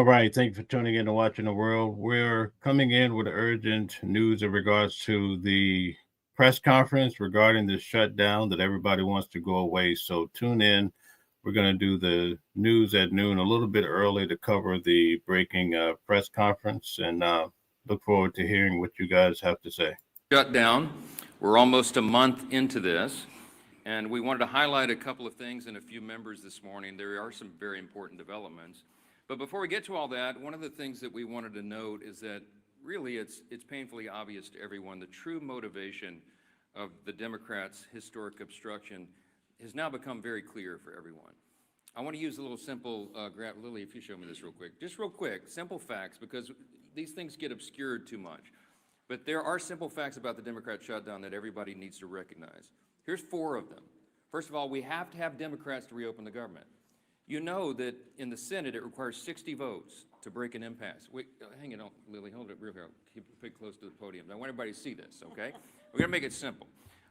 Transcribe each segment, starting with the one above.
All right, thank you for tuning in to Watching the World. We're coming in with urgent news in regards to the press conference regarding the shutdown that everybody wants to go away. So tune in. We're going to do the news at noon a little bit early to cover the breaking press conference and look forward to hearing what you guys have to say. Shutdown. We're almost a month into this, and we wanted to highlight a couple of things and a few members this morning. There are some very important developments. But before we get to all that, one of the things that we wanted to note is that really it's painfully obvious to everyone the true motivation of the Democrats' historic obstruction has now become very clear for everyone. I want to use a little simple, Lily, if you show me this real quick. Just real quick, simple facts, because these things get obscured too much. But there are simple facts about the Democrat shutdown that everybody needs to recognize. Here's 4 of them. First of all, we have to have Democrats to reopen the government. You know that in the Senate it requires 60 votes to break an impasse. Wait, hang it on, Lily, hold it real here. Keep it close to the podium. I want everybody to see this, okay? We're gonna make it simple.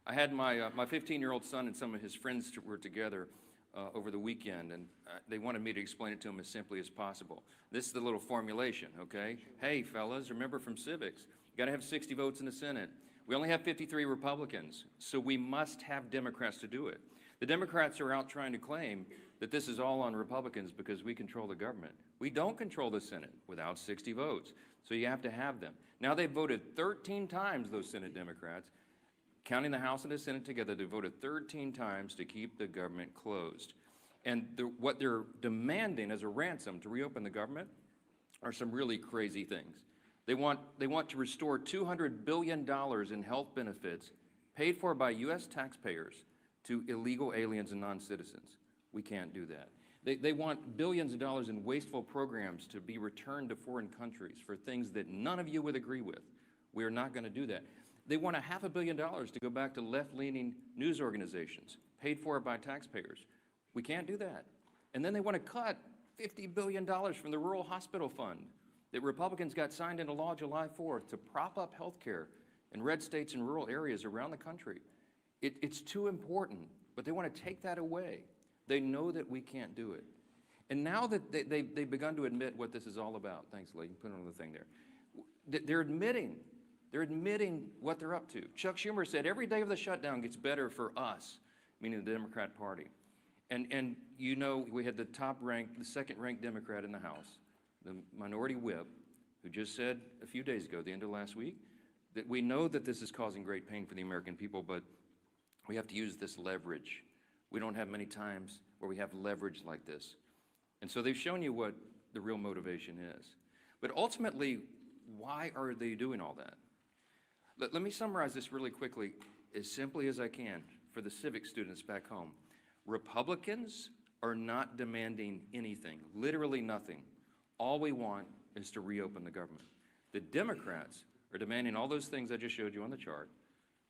I had my 15-year-old son and some of his friends were together over the weekend, and they wanted me to explain it to them as simply as possible. This is the little formulation, okay? Hey, fellas, remember from civics, you gotta have 60 votes in the Senate. We only have 53 Republicans, so we must have Democrats to do it. The Democrats are out trying to claim that this is all on Republicans because we control the government. We don't control the Senate without 60 votes, so you have to have them. Now they've voted 13 times, those Senate Democrats, counting the House and the Senate together, they voted 13 times to keep the government closed. And what they're demanding as a ransom to reopen the government are some really crazy things. They want to restore $200 billion in health benefits paid for by U.S. taxpayers to illegal aliens and non-citizens. We can't do that. They want billions of dollars in wasteful programs to be returned to foreign countries for things that none of you would agree with. We are not going to do that. They want $500 million to go back to left-leaning news organizations paid for by taxpayers. We can't do that. And then they want to cut $50 billion from the Rural Hospital Fund that Republicans got signed into law July 4th to prop up health care in red states and rural areas around the country. It's too important, but they want to take that away. They know that we can't do it. And now that they've begun to admit what this is all about, thanks, Lee, put on the thing there. They're admitting what they're up to. Chuck Schumer said every day of the shutdown gets better for us, meaning the Democrat Party. And you know, we had the second-ranked Democrat in the House, the minority whip, who just said a few days ago, the end of last week, that we know that this is causing great pain for the American people, but we have to use this leverage. We don't have many times where we have leverage like this. And so they've shown you what the real motivation is. But ultimately, why are they doing all that? Let me summarize this really quickly, as simply as I can, for the civic students back home. Republicans are not demanding anything, literally nothing. All we want is to reopen the government. The Democrats are demanding all those things I just showed you on the chart,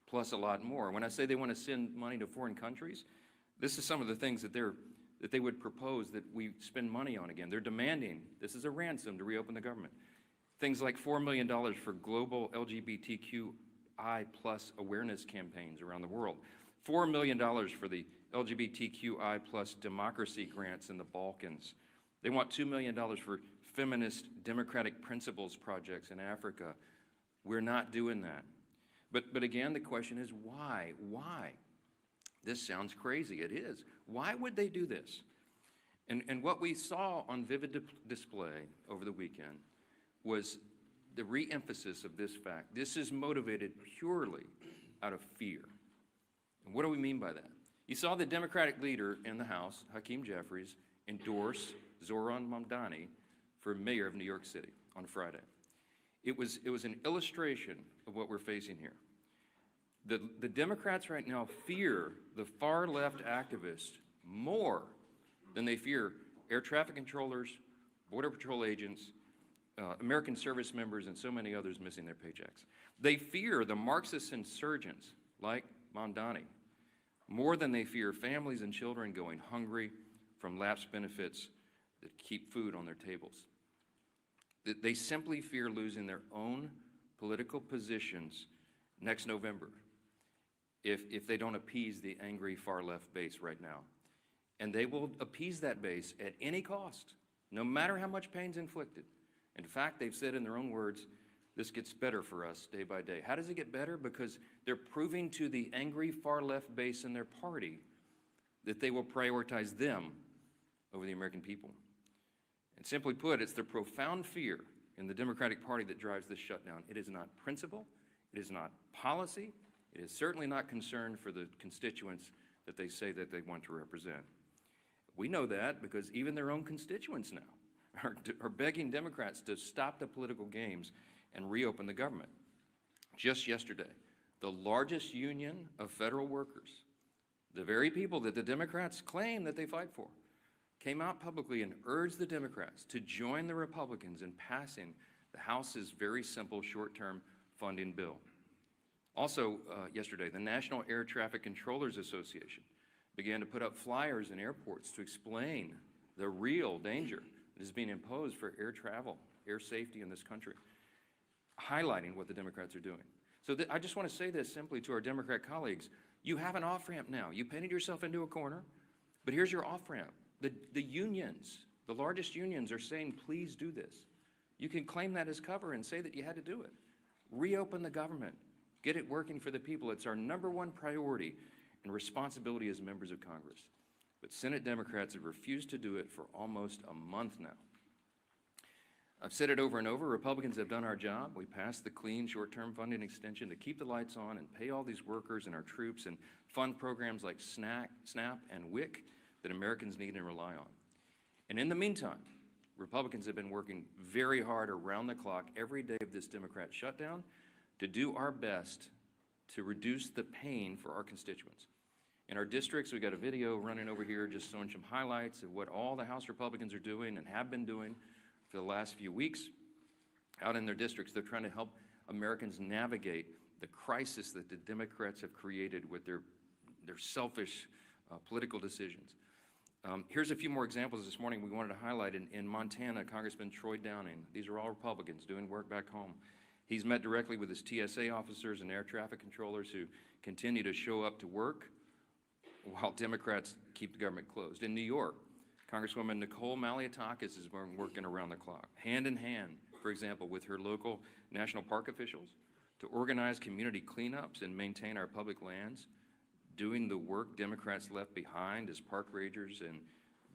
plus a lot more. When I say they want to send money to foreign countries, this is some of the things that they would propose that we spend money on again. They're demanding, this is a ransom to reopen the government. Things like $4 million for global LGBTQI plus awareness campaigns around the world. $4 million for the LGBTQI plus democracy grants in the Balkans. They want $2 million for feminist democratic principles projects in Africa. We're not doing that. But again, the question is why? Why? This sounds crazy. It is. Why would they do this? And what we saw on vivid display over the weekend was the re-emphasis of this fact. This is motivated purely out of fear. And what do we mean by that? You saw the Democratic leader in the House, Hakeem Jeffries, endorse Zohran Mamdani for mayor of New York City on Friday. It was an illustration of what we're facing here. The Democrats right now fear the far left activists more than they fear air traffic controllers, border patrol agents, American service members, and so many others missing their paychecks. They fear the Marxist insurgents like Mamdani more than they fear families and children going hungry from lapsed benefits that keep food on their tables. They simply fear losing their own political positions next November if they don't appease the angry far left base right now. And they will appease that base at any cost. no matter how much pain's inflicted. In fact, they've said in their own words, this gets better for us day by day. How does it get better? Because they're proving to the angry far-left base in their party that they will prioritize them over the American people. And simply put, it's the profound fear in the Democratic Party that drives this shutdown. It is not principle, it is not policy, it is certainly not concern for the constituents that they say that they want to represent. We know that because even their own constituents now are begging Democrats to stop the political games and reopen the government. Just yesterday, the largest union of federal workers, the very people that the Democrats claim that they fight for, came out publicly and urged the Democrats to join the Republicans in passing the House's very simple short-term funding bill. Also, yesterday, the National Air Traffic Controllers Association began to put up flyers in airports to explain the real danger that is being imposed for air travel, air safety in this country, highlighting what the Democrats are doing. So I just want to say this simply to our Democrat colleagues. You have an off-ramp now. You painted yourself into a corner, but here's your off-ramp. The unions, the largest unions are saying, please do this. You can claim that as cover and say that you had to do it. Reopen the government. Get it working for the people. It's our #1 priority and responsibility as members of Congress. But Senate Democrats have refused to do it for almost a month now. I've said it over and over, Republicans have done our job. We passed the clean short-term funding extension to keep the lights on and pay all these workers and our troops and fund programs like SNAP and WIC that Americans need and rely on. And in the meantime, Republicans have been working very hard around the clock every day of this Democrat shutdown to do our best to reduce the pain for our constituents. In our districts, we've got a video running over here just showing some highlights of what all the House Republicans are doing and have been doing for the last few weeks. Out in their districts, they're trying to help Americans navigate the crisis that the Democrats have created with their selfish political decisions. Here's a few more examples this morning we wanted to highlight. In Montana, Congressman Troy Downing, these are all Republicans doing work back home. He's met directly with his TSA officers and air traffic controllers who continue to show up to work while Democrats keep the government closed. In New York, Congresswoman Nicole Malliotakis has been working around the clock, hand in hand, for example, with her local national park officials to organize community cleanups and maintain our public lands, doing the work Democrats left behind as park rangers and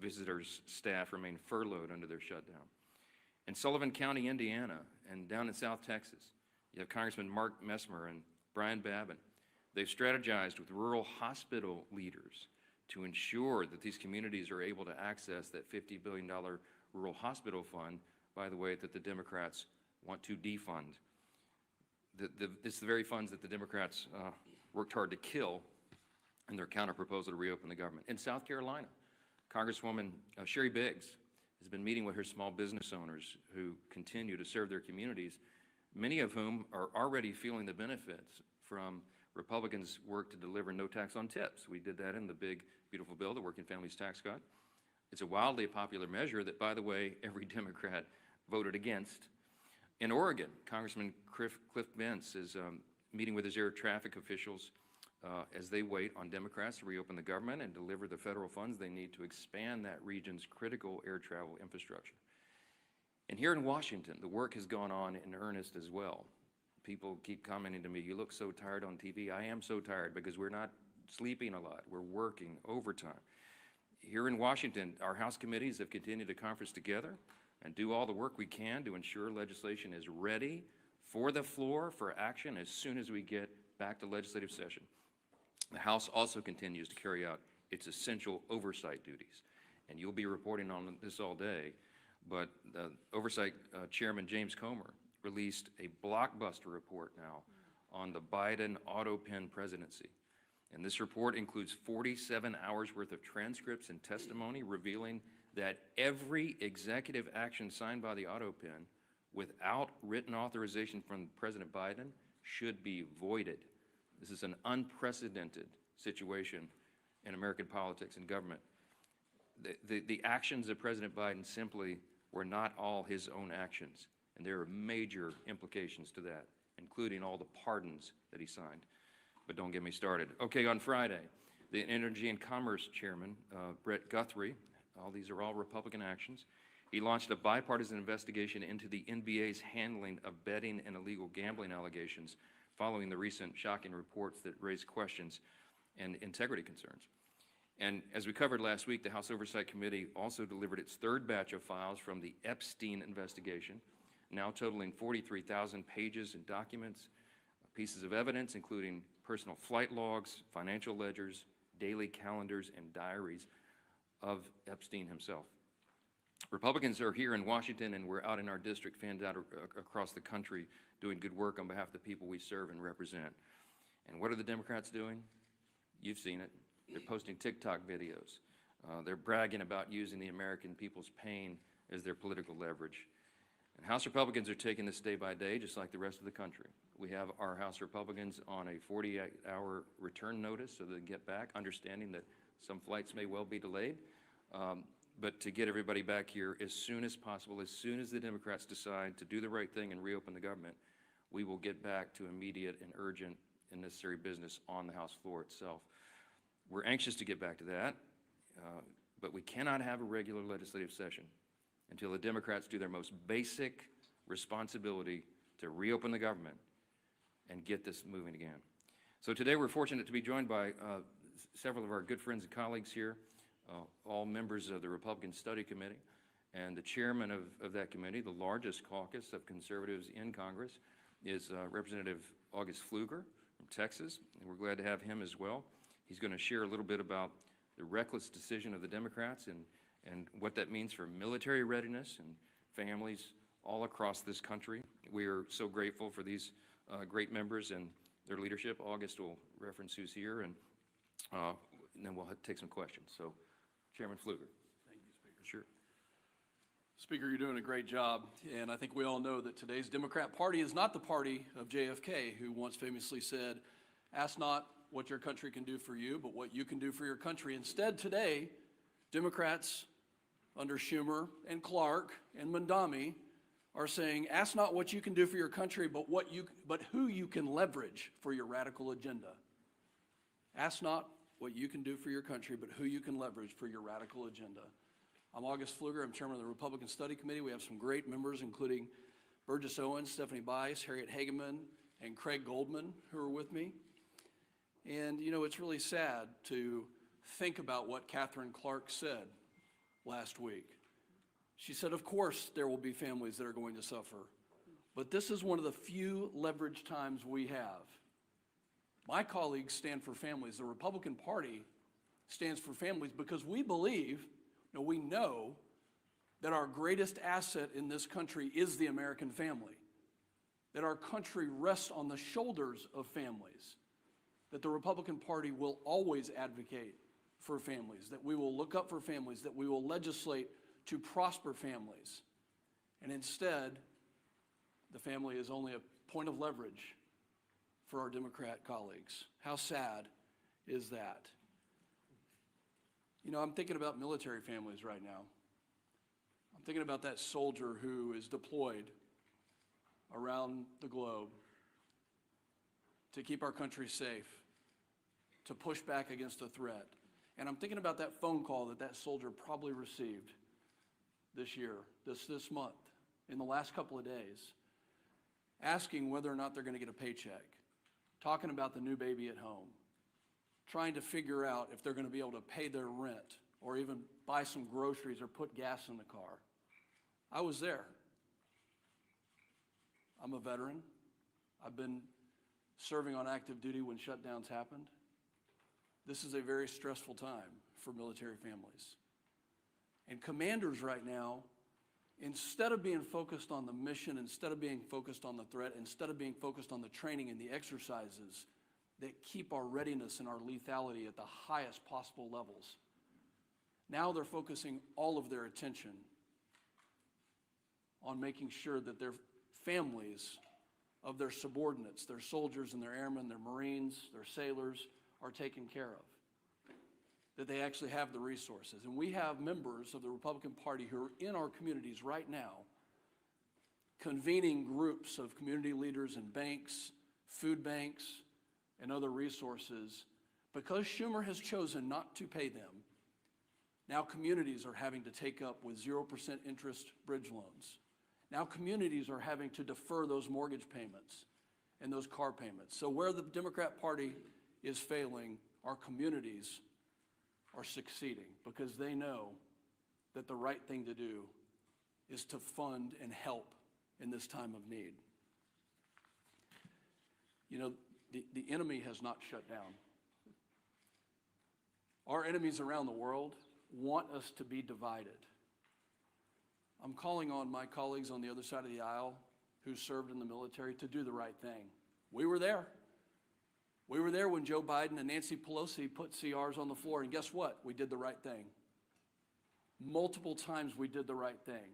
visitors staff remain furloughed under their shutdown. In Sullivan County, Indiana, and down in South Texas, you have Congressman Mark Messmer and Brian Babin. They've strategized with rural hospital leaders to ensure that these communities are able to access that $50 billion rural hospital fund, by the way, that the Democrats want to defund. It's the very funds that the Democrats worked hard to kill in their counter-proposal to reopen the government. In South Carolina, Congresswoman Sherry Biggs has been meeting with her small business owners who continue to serve their communities, many of whom are already feeling the benefits from Republicans' work to deliver no tax on tips. We did that in the big, beautiful bill, the Working Families Tax Cut. It's a wildly popular measure that, by the way, every Democrat voted against. In Oregon, Congressman Cliff Bentz is meeting with his air traffic officials as they wait on Democrats to reopen the government and deliver the federal funds they need to expand that region's critical air travel infrastructure. And here in Washington, the work has gone on in earnest as well. People keep commenting to me, you look so tired on TV. I am so tired because we're not sleeping a lot. We're working overtime. Here in Washington, our House committees have continued to conference together and do all the work we can to ensure legislation is ready for the floor for action as soon as we get back to legislative session. The House also continues to carry out its essential oversight duties. And you'll be reporting on this all day, but the Oversight Chairman James Comer released a blockbuster report now on the Biden auto pen presidency. And this report includes 47 hours worth of transcripts and testimony revealing that every executive action signed by the auto pen without written authorization from President Biden should be voided. This is an unprecedented situation in American politics and government. The actions of President Biden simply were not all his own actions, and there are major implications to that, including all the pardons that he signed. But don't get me started. Okay, on Friday, the Energy and Commerce Chairman, Brett Guthrie, these are all Republican actions, He launched a bipartisan investigation into the NBA's handling of betting and illegal gambling allegations following the recent shocking reports that raised questions and integrity concerns. And as we covered last week, the House Oversight Committee also delivered its third batch of files from the Epstein investigation, now totaling 43,000 pages and documents, pieces of evidence, including personal flight logs, financial ledgers, daily calendars, and diaries of Epstein himself. Republicans are here in Washington, and we're out in our district, fans out across the country, doing good work on behalf of the people we serve and represent. And what are the Democrats doing? You've seen it. They're posting TikTok videos. They're bragging about using the American people's pain as their political leverage. And House Republicans are taking this day by day, just like the rest of the country. We have our House Republicans on a 48-hour return notice so they can get back, understanding that some flights may well be delayed. But to get everybody back here as soon as possible, as soon as the Democrats decide to do the right thing and reopen the government, we will get back to immediate and urgent and necessary business on the House floor itself. We're anxious to get back to that, but we cannot have a regular legislative session until the Democrats do their most basic responsibility to reopen the government and get this moving again. So today we're fortunate to be joined by several of our good friends and colleagues here, all members of the Republican Study Committee, and the chairman of that committee, the largest caucus of conservatives in Congress, is Representative August Pfluger from Texas, and we're glad to have him as well. He's going to share a little bit about the reckless decision of the Democrats and what that means for military readiness and families all across this country. We are so grateful for these great members and their leadership. August will reference who's here, and then we'll take some questions. So, Chairman Pfluger. Thank you, Speaker. Sure. Speaker, you're doing a great job, and I think we all know that today's Democrat Party is not the party of JFK, who once famously said, "Ask not what your country can do for you, but what you can do for your country." Instead, today, Democrats under Schumer and Clark and Mandami are saying, "Ask not what you can do for your country, but who you can leverage for your radical agenda." Ask not what you can do for your country, but who you can leverage for your radical agenda. I'm August Pfluger. I'm chairman of the Republican Study Committee. We have some great members, including Burgess Owens, Stephanie Bice, Harriet Hageman, and Craig Goldman, who are with me. And, you know, it's really sad to think about what Catherine Clark said last week. She said, of course, there will be families that are going to suffer, but this is one of the few leverage times we have. My colleagues stand for families. The Republican Party stands for families because we believe, we know that our greatest asset in this country is the American family, that our country rests on the shoulders of families, that the Republican Party will always advocate for families, that we will look up for families, that we will legislate to prosper families. And instead, the family is only a point of leverage for our Democrat colleagues. How sad is that? You know, I'm thinking about military families right now. I'm thinking about that soldier who is deployed around the globe to keep our country safe, to push back against a threat. And I'm thinking about that phone call that soldier probably received this year, this month, in the last couple of days, asking whether or not they're going to get a paycheck, talking about the new baby at home, trying to figure out if they're going to be able to pay their rent or even buy some groceries or put gas in the car. I was there. I'm a veteran. I've been serving on active duty when shutdowns happened. This is a very stressful time for military families. And commanders right now, instead of being focused on the mission, instead of being focused on the threat, instead of being focused on the training and the exercises that keep our readiness and our lethality at the highest possible levels, now they're focusing all of their attention on making sure that their families of their subordinates, their soldiers and their airmen, their Marines, their sailors, are taken care of, that they actually have the resources. And we have members of the Republican Party who are in our communities right now convening groups of community leaders and banks, food banks, and other resources because Schumer has chosen not to pay them. Now communities are having to take up with 0% interest bridge loans. Now communities are having to defer those mortgage payments and those car payments. So where the Democrat Party is failing, our communities are succeeding because they know that the right thing to do is to fund and help in this time of need. You know, the enemy has not shut down. Our enemies around the world want us to be divided. I'm calling on my colleagues on the other side of the aisle who served in the military to do the right thing. We were there. We were there when Joe Biden and Nancy Pelosi put CRs on the floor, and guess what? We did the right thing. Multiple times we did the right thing.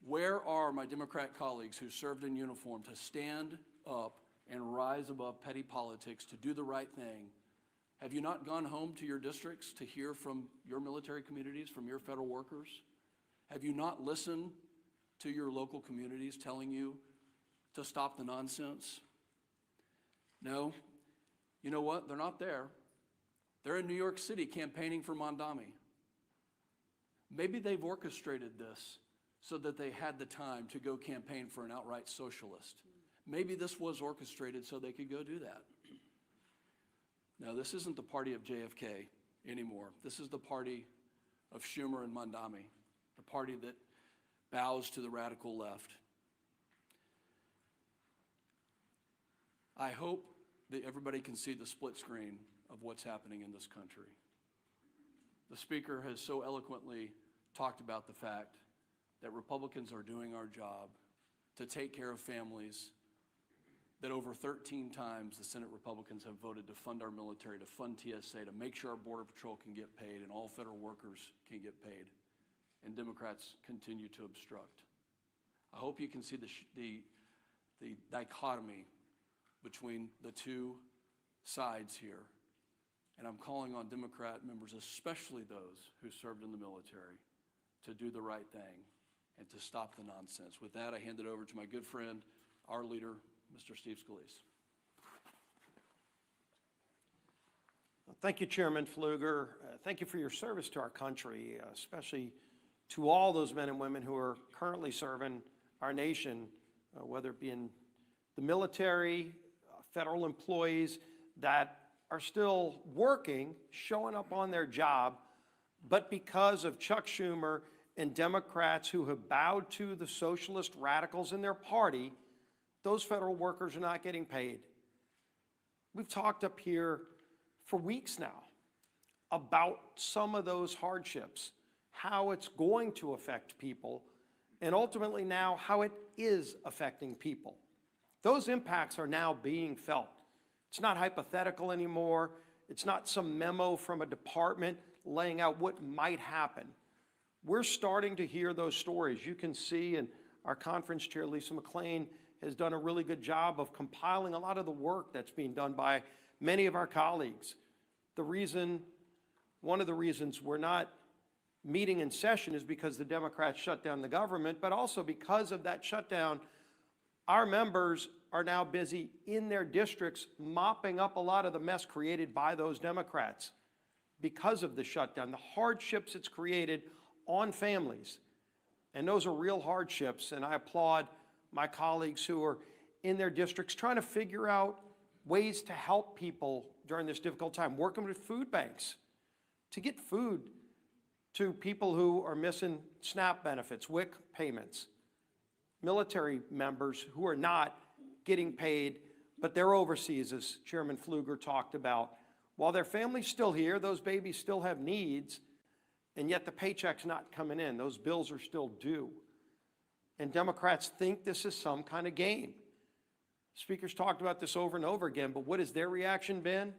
Where are my Democrat colleagues who served in uniform to stand up and rise above petty politics, to do the right thing? Have you not gone home to your districts to hear from your military communities, from your federal workers? Have you not listened to your local communities telling you to stop the nonsense? No. You know what? They're not there. They're in New York City campaigning for Mondami. Maybe they've orchestrated this so that they had the time to go campaign for an outright socialist. Maybe this was orchestrated so they could go do that. No, this isn't the party of JFK anymore. This is the party of Schumer and Mondami, the party that bows to the radical left. I hope that everybody can see the split screen of what's happening in this country. The speaker has so eloquently talked about the fact that Republicans are doing our job to take care of families, that over 13 times the Senate Republicans have voted to fund our military, to fund TSA, to make sure our Border Patrol can get paid and all federal workers can get paid. And Democrats continue to obstruct. I hope you can see the dichotomy between the two sides here. And I'm calling on Democrat members, especially those who served in the military, to do the right thing and to stop the nonsense. With that, I hand it over to my good friend, our leader, Mr. Steve Scalise. Thank you, Chairman Pfluger. Thank you for your service to our country, especially to all those men and women who are currently serving our nation, whether it be in the military, federal employees that are still working, showing up on their job, but because of Chuck Schumer and Democrats who have bowed to the socialist radicals in their party, those federal workers are not getting paid. We've talked up here for weeks now about some of those hardships, how it's going to affect people, and ultimately now how it is affecting people. Those impacts are now being felt. It's not hypothetical anymore. It's not some memo from a department laying out what might happen. We're starting to hear those stories. You can see, and our conference chair, Lisa McClain, has done a really good job of compiling a lot of the work that's being done by many of our colleagues. One of the reasons we're not meeting in session is because the Democrats shut down the government, but also because of that shutdown, our members are now busy in their districts mopping up a lot of the mess created by those Democrats because of the shutdown, the hardships it's created on families. And those are real hardships, and I applaud my colleagues who are in their districts trying to figure out ways to help people during this difficult time, working with food banks to get food to people who are missing SNAP benefits, WIC payments, military members who are not getting paid, but they're overseas, as Chairman Pfluger talked about. While their family's still here, those babies still have needs, and yet the paycheck's not coming in. Those bills are still due. And Democrats think this is some kind of game. Speakers talked about this over and over again, but what has their reaction been?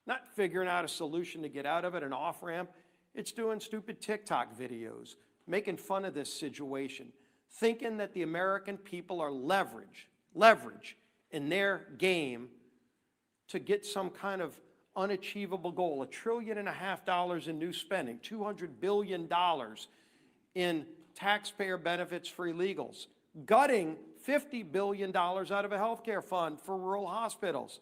Not figuring out a solution to get out of it, an off-ramp. It's doing stupid TikTok videos, making fun of this situation, thinking that the American people are leverage in their game to get some kind of unachievable goal, $1.5 trillion in new spending, $200 billion in taxpayer benefits for illegals, gutting $50 billion out of a healthcare fund for rural hospitals.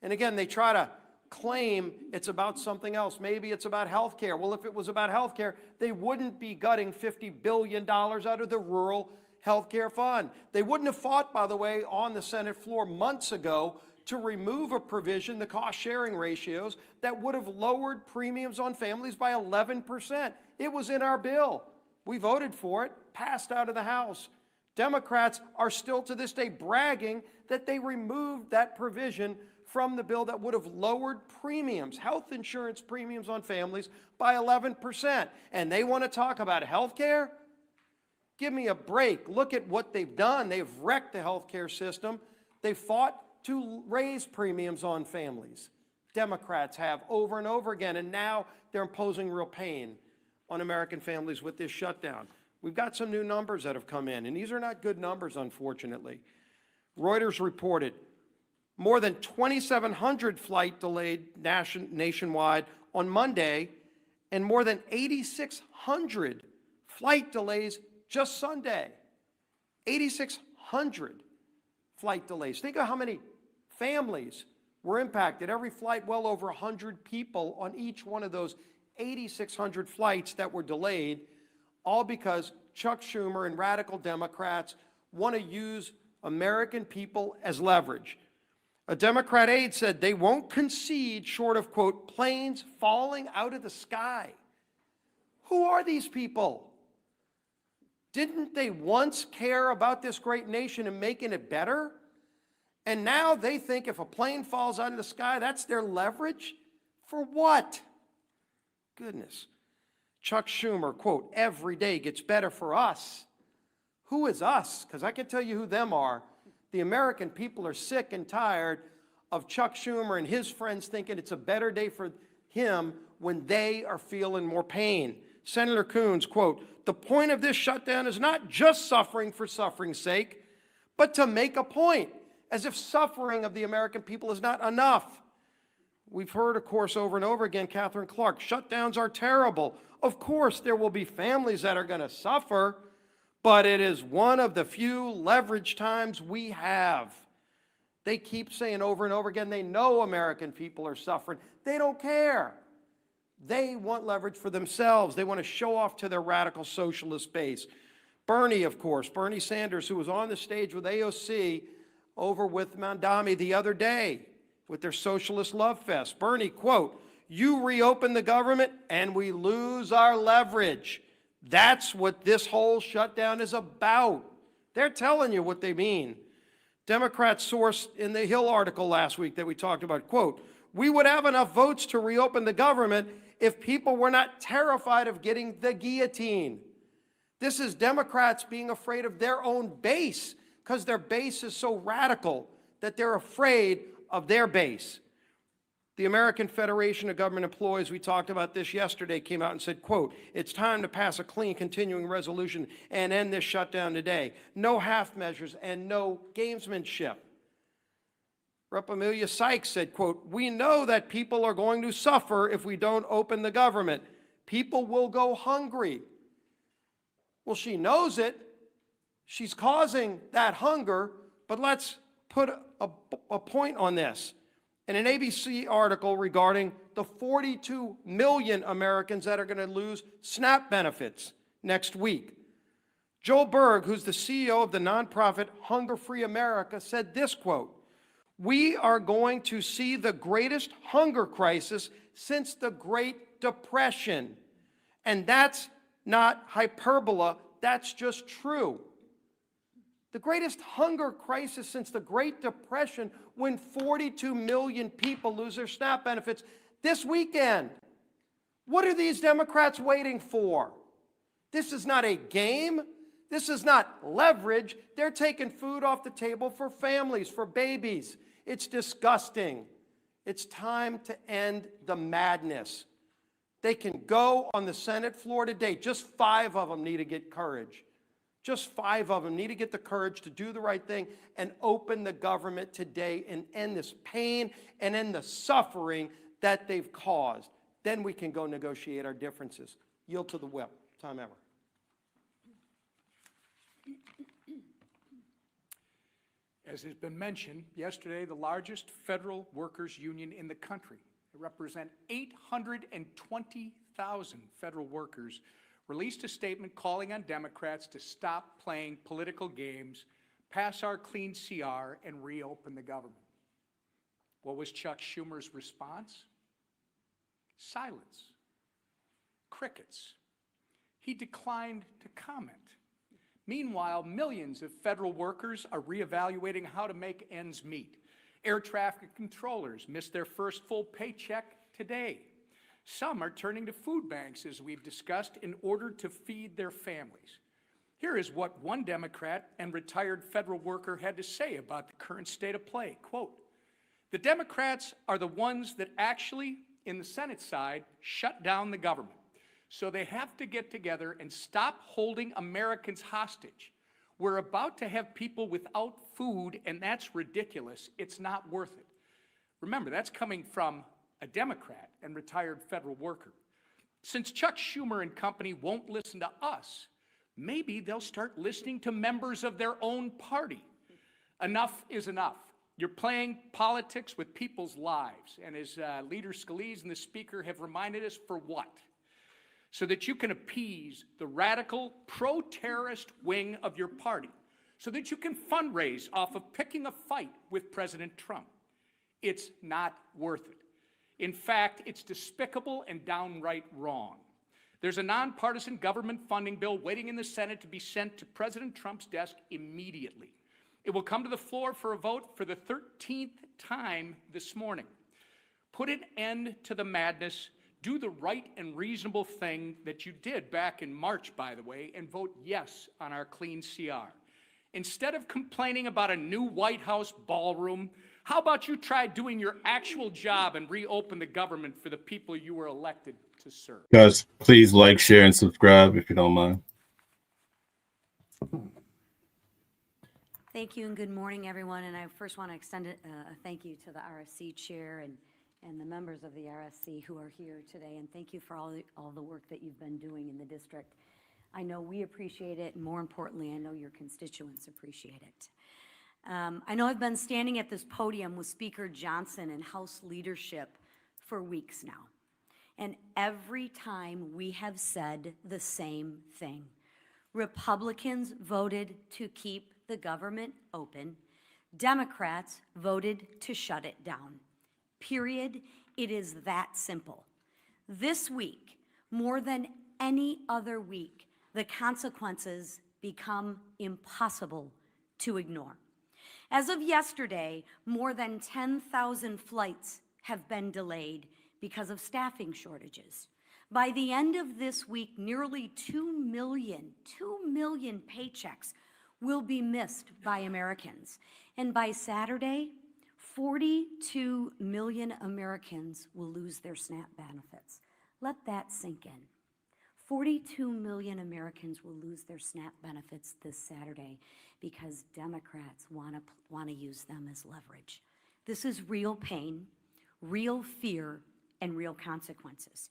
And again, they try to claim it's about something else. Maybe it's about health care. Well, if it was about health care, they wouldn't be gutting $50 billion out of the rural health care fund. They wouldn't have fought, by the way, on the Senate floor months ago to remove a provision, the cost-sharing ratios, that would have lowered premiums on families by 11%. It was in our bill. We voted for it, passed out of the House. Democrats are still to this day bragging that they removed that provision from the bill that would have lowered premiums, health insurance premiums on families by 11%. And they want to talk about health care? Give me a break. Look at what they've done. They've wrecked the health care system. They fought to raise premiums on families. Democrats have over and over again, and now they're imposing real pain on American families with this shutdown. We've got some new numbers that have come in, and these are not good numbers, unfortunately. Reuters reported more than 2,700 flight delayed nationwide on Monday, and more than 8,600 flight delays just Sunday. 8,600 flight delays. Think of how many families were impacted. Every flight, well over 100 people on each one of those 8,600 flights that were delayed, all because Chuck Schumer and radical Democrats want to use American people as leverage. A Democrat aide said they won't concede short of, quote, planes falling out of the sky. Who are these people? Didn't they once care about this great nation and making it better? And now they think if a plane falls out of the sky, that's their leverage? For what? Goodness. Chuck Schumer, quote, every day gets better for us. Who is us? Because I can tell you who them are. The American people are sick and tired of Chuck Schumer and his friends thinking it's a better day for him when they are feeling more pain. Senator Coons, quote, the point of this shutdown is not just suffering for suffering's sake, but to make a point, as if suffering of the American people is not enough. We've heard, of course, over and over again, Catherine Clark, shutdowns are terrible. Of course, there will be families that are going to suffer, but it is one of the few leverage times we have. They keep saying over and over again, they know American people are suffering. They don't care. They want leverage for themselves. They want to show off to their radical socialist base. Bernie, of course, Bernie Sanders, who was on the stage with AOC over with Mandami the other day with their socialist love fest. Bernie, quote, you reopen the government and we lose our leverage. That's what this whole shutdown is about. They're telling you what they mean. Democrat source in the Hill article last week that we talked about, quote, we would have enough votes to reopen the government if people were not terrified of getting the guillotine. This is Democrats being afraid of their own base because their base is so radical that they're afraid of their base. The American Federation of Government Employees, we talked about this yesterday, came out and said, quote, it's time to pass a clean continuing resolution and end this shutdown today. No half measures and no gamesmanship. Rep. Amelia Sykes said, quote, we know that people are going to suffer if we don't open the government. People will go hungry. Well, she knows it. She's causing that hunger, but let's put a point on this. In an ABC article regarding the 42 million Americans that are going to lose SNAP benefits next week, Joel Berg, who's the CEO of the nonprofit Hunger Free America, said this, quote, we are going to see the greatest hunger crisis since the Great Depression. And that's not hyperbole, that's just true. The greatest hunger crisis since the Great Depression, when 42 million people lose their SNAP benefits this weekend. What are these Democrats waiting for? This is not a game. This is not leverage. They're taking food off the table for families, for babies. It's disgusting. It's time to end the madness. They can go on the Senate floor today. Just 5 of them need to get courage. Just 5 of them need to get the courage to do the right thing and open the government today and end this pain and end the suffering that they've caused. Then we can go negotiate our differences. Yield to the whip. Time ever. As has been mentioned, yesterday the largest federal workers union in the country that represent 820,000 federal workers, released a statement calling on Democrats to stop playing political games, pass our clean CR, and reopen the government. What was Chuck Schumer's response? Silence. Crickets. He declined to comment. Meanwhile, millions of federal workers are reevaluating how to make ends meet. Air traffic controllers missed their first full paycheck today. Some are turning to food banks, as we've discussed, in order to feed their families. Here is what one Democrat and retired federal worker had to say about the current state of play. Quote, "The Democrats are the ones that actually, in the Senate side, shut down the government. So they have to get together and stop holding Americans hostage. We're about to have people without food, and that's ridiculous. It's not worth it." Remember, that's coming from a Democrat and retired federal worker. Since Chuck Schumer and company won't listen to us, maybe they'll start listening to members of their own party. Enough is enough. You're playing politics with people's lives. And as Leader Scalise and the Speaker have reminded us, for what? So that you can appease the radical pro-terrorist wing of your party, so that you can fundraise off of picking a fight with President Trump. It's not worth it. In fact, it's despicable and downright wrong. There's a nonpartisan government funding bill waiting in the Senate to be sent to President Trump's desk immediately. It will come to the floor for a vote for the 13th time this morning. Put an end to the madness. Do the right and reasonable thing that you did back in March, by the way, and vote yes on our clean CR. Instead of complaining about a new White House ballroom, how about you try doing your actual job and reopen the government for the people you were elected to serve? Guys, please like, share, and subscribe if you don't mind. Thank you and good morning, everyone. And I first want to extend a thank you to the RSC chair and the members of the RSC who are here today. And thank you for all the work that you've been doing in the district. I know we appreciate it, and more importantly, I know your constituents appreciate it. I know I've been standing at this podium with Speaker Johnson and House leadership for weeks now. And every time we have said the same thing. Republicans voted to keep the government open. Democrats voted to shut it down. Period. It is that simple. This week, more than any other week, the consequences become impossible to ignore. As of yesterday, more than 10,000 flights have been delayed because of staffing shortages. By the end of this week, nearly 2 million paychecks will be missed by Americans. And by Saturday, 42 million Americans will lose their SNAP benefits. Let that sink in. 42 million Americans will lose their SNAP benefits this Saturday because Democrats want to use them as leverage. This is real pain, real fear, and real consequences.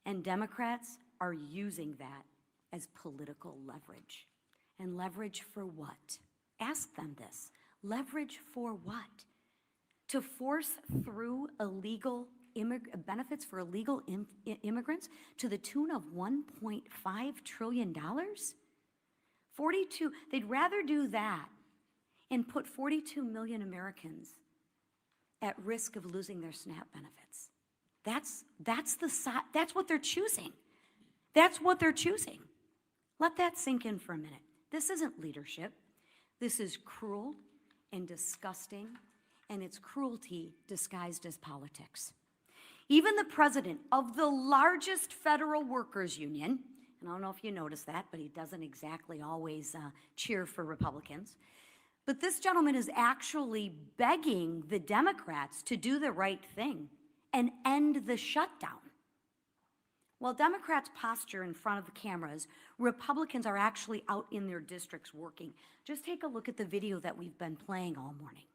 And Democrats are using that as political leverage. And leverage for what? Ask them this. Leverage for what? To force through illegal benefits for illegal immigrants to the tune of $1.5 trillion? 42, they'd rather do that and put 42 million Americans at risk of losing their SNAP benefits. That's what they're choosing. That's what they're choosing. Let that sink in for a minute. This isn't leadership. This is cruel and disgusting, and it's cruelty disguised as politics. Even the president of the largest federal workers union, and I don't know if you noticed that, but he doesn't exactly always cheer for Republicans, but this gentleman is actually begging the Democrats to do the right thing and end the shutdown. While Democrats posture in front of the cameras, Republicans are actually out in their districts working. Just take a look at the video that we've been playing all morning,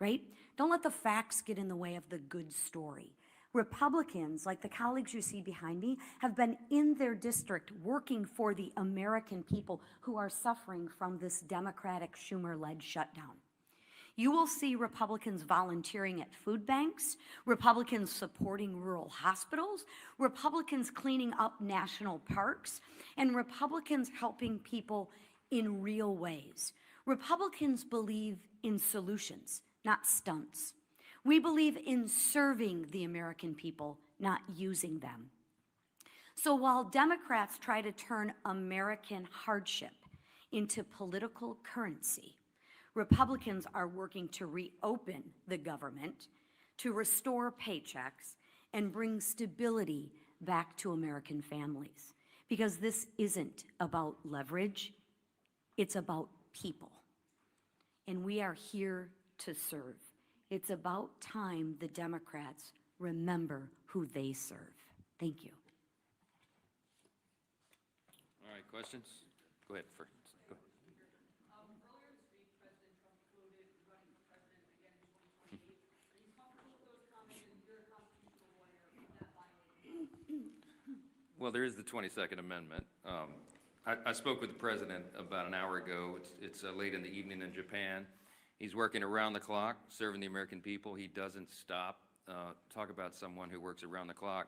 right? Don't let the facts get in the way of the good story. Republicans, like the colleagues you see behind me, have been in their district working for the American people who are suffering from this Democratic Schumer-led shutdown. You will see Republicans volunteering at food banks, Republicans supporting rural hospitals, Republicans cleaning up national parks, and Republicans helping people in real ways. Republicans believe in solutions, not stunts. We believe in serving the American people, not using them. So while Democrats try to turn American hardship into political currency, Republicans are working to reopen the government, to restore paychecks, and bring stability back to American families. Because this isn't about leverage, it's about people. And we are here to serve. It's about time the Democrats remember who they serve. Thank you. All right, questions? Go ahead first. Go ahead. Earlier this week, President Trump quoted running for president again in 2028. Are you comfortable with those comments, and you're a constitutional lawyer, with that violating? Well, there is the 22nd Amendment. I spoke with the president about an hour ago. It's late in the evening in Japan. He's working around the clock, serving the American people. He doesn't stop. Talk about someone who works around the clock.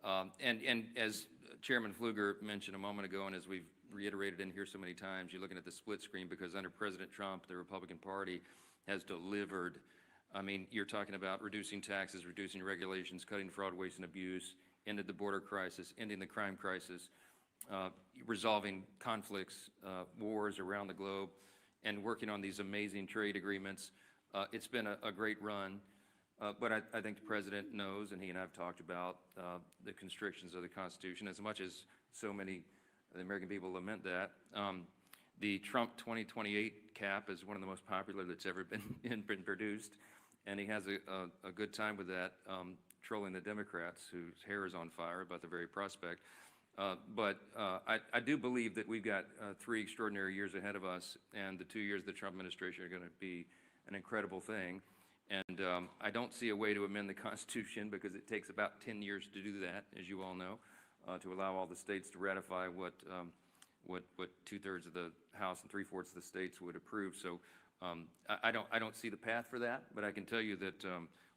And as Chairman Pfluger mentioned a moment ago, and as we've reiterated in here so many times, you're looking at the split screen because under President Trump, the Republican Party has delivered. I mean, you're talking about reducing taxes, reducing regulations, cutting fraud, waste, and abuse, ended the border crisis, ending the crime crisis, resolving conflicts, wars around the globe, and working on these amazing trade agreements. It's been a great run. But I think the president knows, and he and I have talked about the constrictions of the Constitution, as much as so many of the American people lament that. The Trump 2028 cap is one of the most popular that's ever been produced, and he has a good time with that, trolling the Democrats, whose hair is on fire about the very prospect. But I do believe that we've got 3 extraordinary years ahead of us, and the 2 years of the Trump administration are going to be an incredible thing. And I don't see a way to amend the Constitution because it takes about 10 years to do that, as you all know, to allow all the states to ratify what 2/3 of the House and 3/4 of the states would approve. So I don't see the path for that, but I can tell you that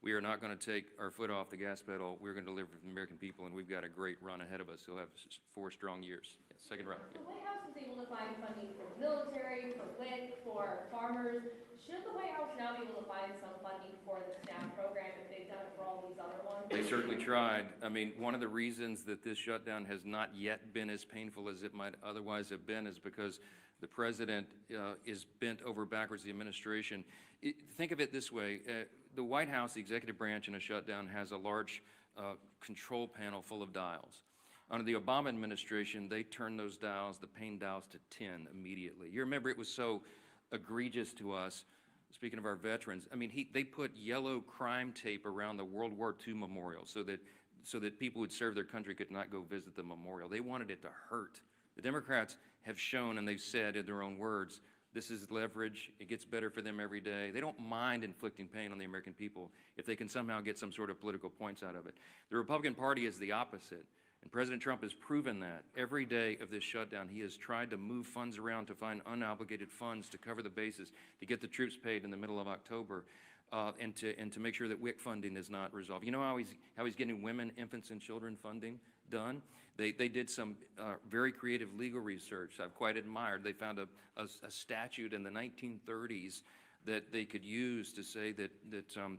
we are not going to take our foot off the gas pedal. We're going to deliver for the American people, and we've got a great run ahead of us. We'll have 4 strong years. Yeah, second round. The White House was able to find funding for the military, for WIC, for farmers. Should the White House now be able to find some funding for the SNAP program if they've done it for all these other ones? They certainly tried. I mean, one of the reasons that this shutdown has not yet been as painful as it might otherwise have been is because the president is bent over backwards, the administration. Think of it this way. The White House, the executive branch in a shutdown, has a large control panel full of dials. Under the Obama administration, they turned those dials, the pain dials, to 10 immediately. You remember it was so egregious to us. Speaking of our veterans, I mean, they put yellow crime tape around the World War II memorial so that people who'd served their country could not go visit the memorial. They wanted it to hurt. The Democrats have shown, and they've said in their own words, this is leverage. It gets better for them every day. They don't mind inflicting pain on the American people if they can somehow get some sort of political points out of it. The Republican Party is the opposite. And President Trump has proven that. Every day of this shutdown, he has tried to move funds around to find unobligated funds to cover the bases, to get the troops paid in the middle of October, and to make sure that WIC funding is not resolved. You know how he's getting women, infants, and children funding done? They did some very creative legal research I've quite admired. They found a statute in the 1930s that they could use to say that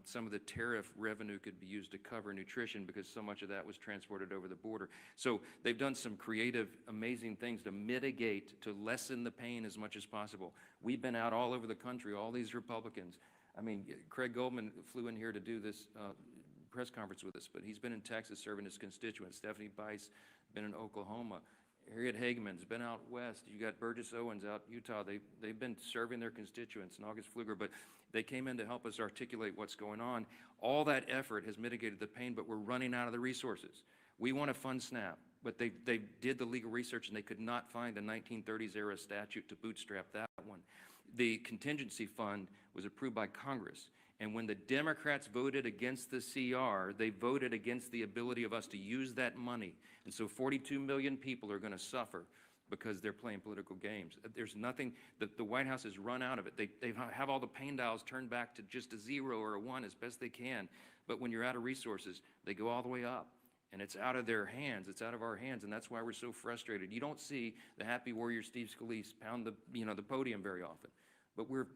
some of the tariff revenue could be used to cover nutrition because so much of that was transported over the border. So they've done some creative, amazing things to mitigate, to lessen the pain as much as possible. We've been out all over the country, all these Republicans. I mean, Craig Goldman flew in here to do this press conference with us, but he's been in Texas serving his constituents. Stephanie Bice been in Oklahoma. Harriet Hageman's been out west. You got Burgess Owens out in Utah. They've been serving their constituents, and August Pfluger, but they came in to help us articulate what's going on. All that effort has mitigated the pain, but we're running out of the resources. We want to fund SNAP, but they did the legal research, and they could not find a 1930s era statute to bootstrap that one. The contingency fund was approved by Congress. And when the Democrats voted against the CR, they voted against the ability of us to use that money. And so 42 million people are going to suffer because they're playing political games. There's nothing, the White House has run out of it. They have all the pain dials turned back to just a 0 or a 1 as best they can. But when you're out of resources, they go all the way up. And it's out of their hands, it's out of our hands, and that's why we're so frustrated. You don't see the happy warrior Steve Scalise pound the podium very often. But we're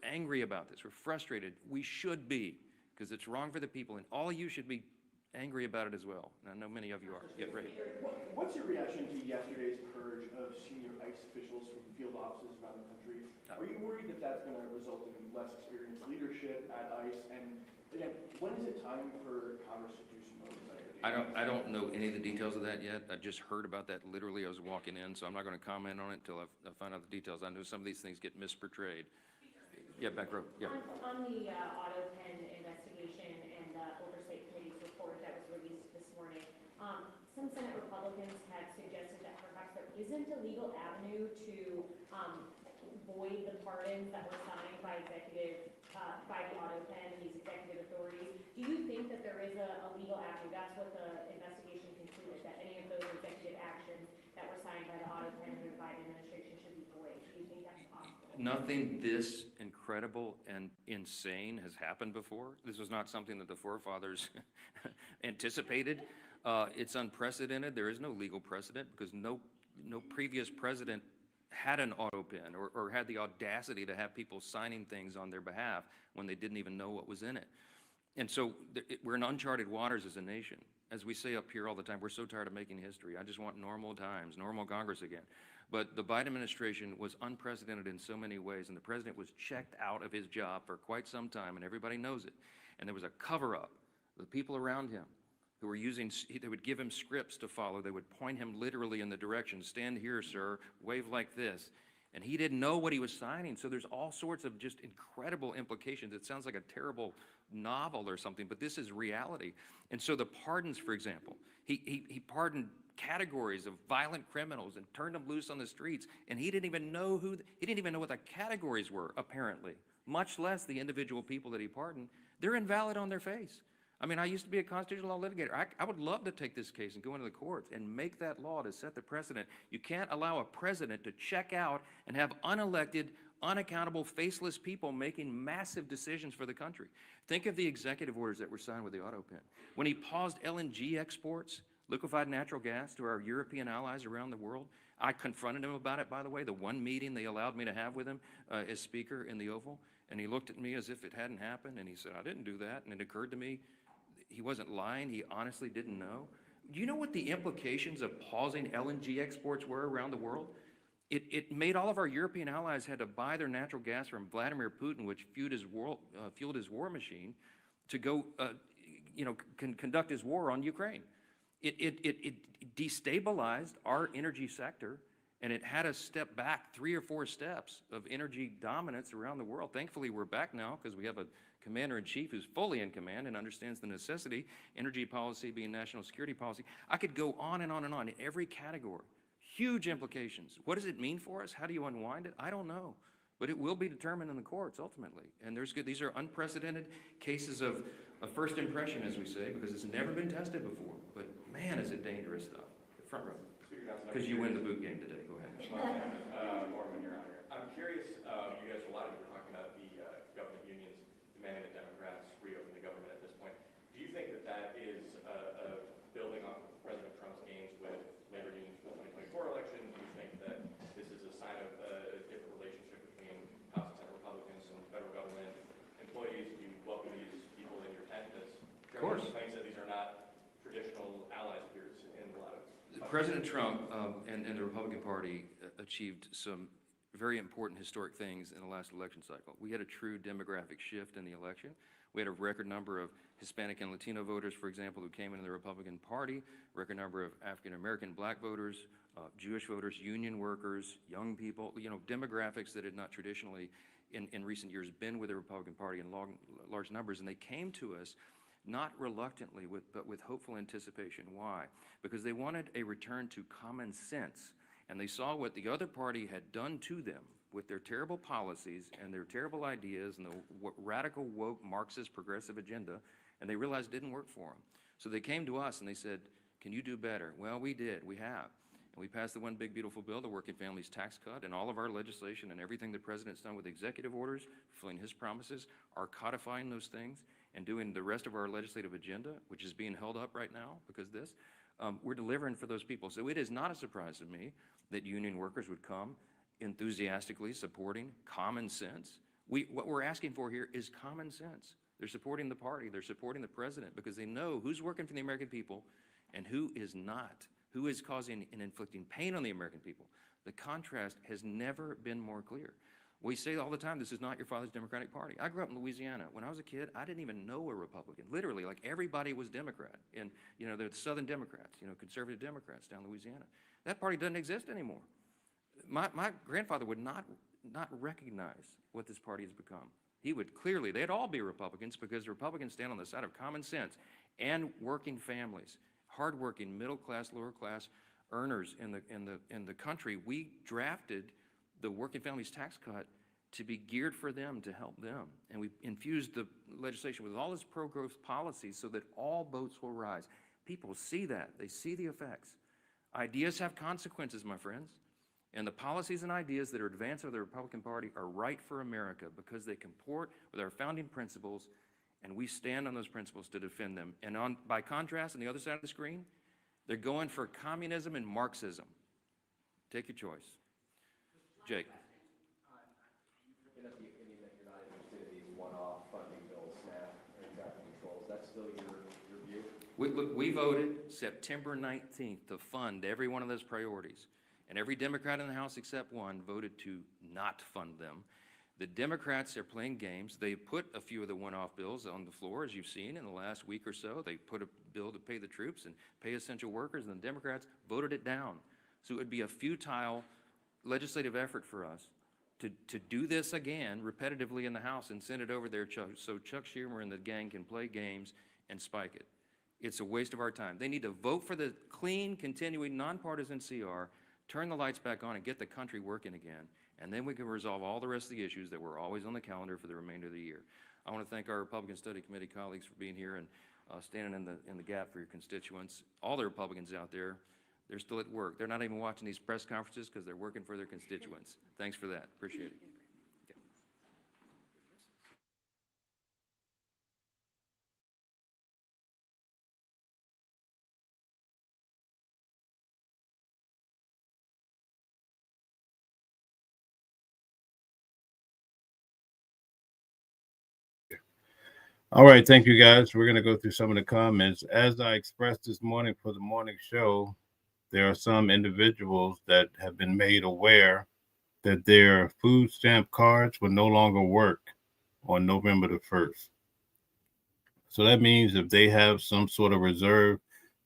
angry about this, we're frustrated. We should be, because it's wrong for the people, and all of you should be angry about it as well. And I know many of you are. Yeah, right. What's your reaction to yesterday's purge of senior ICE officials from field offices around the country? Are you worried that that's going to result in less experienced leadership at ICE? And again, when is it time for Congress to do some oversight? I don't know any of the details of that yet. I just heard about that literally. I was walking in, so I'm not going to comment on it until I find out the details. I know some of these things get misportrayed. Yeah, back row. Yeah. On the auto pen investigation and the Oversight Committee's report that was released this morning, some Senate Republicans had suggested that perhaps there isn't a legal avenue to void the pardons that were signed by by the auto pen and these executive authorities. Do you think that there is a legal avenue? That's what the investigation concluded, that any of those executive actions that were signed by the auto pen under the Biden administration should be void. Do you think that's possible? Nothing this incredible and insane has happened before. This was not something that the forefathers anticipated. It's unprecedented. There is no legal precedent because no previous president had an auto pen or had the audacity to have people signing things on their behalf when they didn't even know what was in it. And so we're in uncharted waters as a nation. As we say up here all the time, we're so tired of making history. I just want normal times, normal Congress again. But the Biden administration was unprecedented in so many ways, and the president was checked out of his job for quite some time, and everybody knows it. And there was a cover-up. The people around him who were they would give him scripts to follow. They would point him literally in the direction, stand here, sir, wave like this. And he didn't know what he was signing. So there's all sorts of just incredible implications. It sounds like a terrible novel or something, but this is reality. And so the pardons, for example, he pardoned categories of violent criminals and turned them loose on the streets. And he didn't even know he didn't even know what the categories were, apparently, much less the individual people that he pardoned. They're invalid on their face. I mean, I used to be a constitutional law litigator. I would love to take this case and go into the courts and make that law to set the precedent. You can't allow a president to check out and have unelected, unaccountable, faceless people making massive decisions for the country. Think of the executive orders that were signed with the auto pen. When he paused LNG exports, liquefied natural gas, to our European allies around the world, I confronted him about it, by the way, the one meeting they allowed me to have with him as Speaker in the Oval. And he looked at me as if it hadn't happened, and he said, I didn't do that. And it occurred to me, he wasn't lying. He honestly didn't know. Do you know what the implications of pausing LNG exports were around the world? It made all of our European allies had to buy their natural gas from Vladimir Putin, which fueled his war machine, to go, conduct his war on Ukraine. It destabilized our energy sector, and it had us step back 3 or 4 steps of energy dominance around the world. Thankfully, we're back now because we have a commander-in-chief who's fully in command and understands the necessity, energy policy being national security policy. I could go on and on and on in every category. Huge implications. What does it mean for us? How do you unwind it? I don't know. But it will be determined in the courts ultimately. And these are unprecedented cases of first impression, as we say, because it's never been tested before. But man, is it dangerous stuff. Front row. Because you win the boot game today. Go ahead. Norman, Your Honor. I'm curious, you guys, a lot of you are talking about the government unions demanding that Democrats reopen the government at this point. Do you think that that is building off of President Trump's gains with labor unions for the 2024 election? Do you think that this is a sign of a different relationship between House and Senate Republicans and federal government employees? Do you welcome these people in your tent? Of course. Claims that these are not traditional allies of yours in a lot of... President Trump and the Republican Party achieved some very important historic things in the last election cycle. We had a true demographic shift in the election. We had a record number of Hispanic and Latino voters, for example, who came into the Republican Party, record number of African-American black voters, Jewish voters, union workers, young people, demographics that had not traditionally in recent years been with the Republican Party in large numbers. And they came to us not reluctantly, but with hopeful anticipation. Why? Because they wanted a return to common sense. And they saw what the other party had done to them with their terrible policies and their terrible ideas and the radical, woke, Marxist, progressive agenda, and they realized it didn't work for them. So they came to us and they said, can you do better? Well, we did. We have. And we passed the one big beautiful bill, the working families tax cut, and all of our legislation and everything the president's done with executive orders, fulfilling his promises, are codifying those things and doing the rest of our legislative agenda, which is being held up right now because of this. We're delivering for those people. So it is not a surprise to me that union workers would come enthusiastically supporting common sense. What we're asking for here is common sense. They're supporting the party, they're supporting the president because they know who's working for the American people and who is not, who is causing and inflicting pain on the American people. The contrast has never been more clear. We say all the time, this is not your father's Democratic Party. I grew up in Louisiana. When I was a kid, I didn't even know a Republican. Literally, like everybody was Democrat. And, you know, the Southern Democrats, you know, conservative Democrats down in Louisiana. That party doesn't exist anymore. My grandfather would not recognize what this party has become. He would clearly, they'd all be Republicans because the Republicans stand on the side of common sense and working families, hardworking, middle class, lower class earners in the country. We drafted the working families tax cut to be geared for them, to help them. And we infused the legislation with all this pro-growth policies so that all boats will rise. People see that. They see the effects. Ideas have consequences, my friends. And the policies and ideas that are advanced by the Republican Party are right for America because they comport with our founding principles, and we stand on those principles to defend them. And by contrast, on the other side of the screen, they're going for communism and Marxism. Take your choice. Jake. In the opinion that you're not interested in these one-off funding bills, SNAP, air traffic control, is that still your view? We voted September 19th to fund every one of those priorities. And every Democrat in the House except one voted to not fund them. The Democrats are playing games. They put a few of the one-off bills on the floor, as you've seen in the last week or so. They put a bill to pay the troops and pay essential workers, and the Democrats voted it down. So it would be a futile legislative effort for us to do this again repetitively in the House and send it over there so Chuck Schumer and the gang can play games and spike it. It's a waste of our time. They need to vote for the clean, continuing, nonpartisan CR, turn the lights back on and get the country working again, and then we can resolve all the rest of the issues that were always on the calendar for the remainder of the year. I want to thank our Republican Study Committee colleagues for being here and standing in the gap for your constituents. All the Republicans out there, they're still at work. They're not even watching these press conferences because they're working for their constituents. Thanks for that. Appreciate it. All right, thank you guys. We're going to go through some of the comments. As I expressed this morning for the morning show, there are some individuals that have been made aware that their food stamp cards will no longer work on November the 1st. So that means if they have some sort of reserve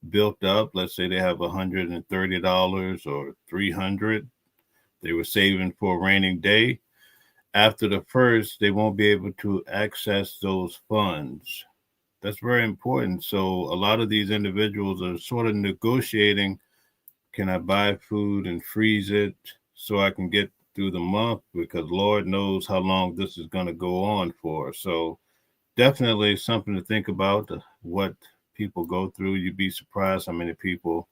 built up, let's say they have $130 or $300, they were saving for a rainy day. After the 1st, they won't be able to access those funds. That's very important. So a lot of these individuals are sort of negotiating, can I buy food and freeze it so I can get through the month? Because Lord knows how long this is going to go on for. So definitely something to think about, what people go through. You'd be surprised how many people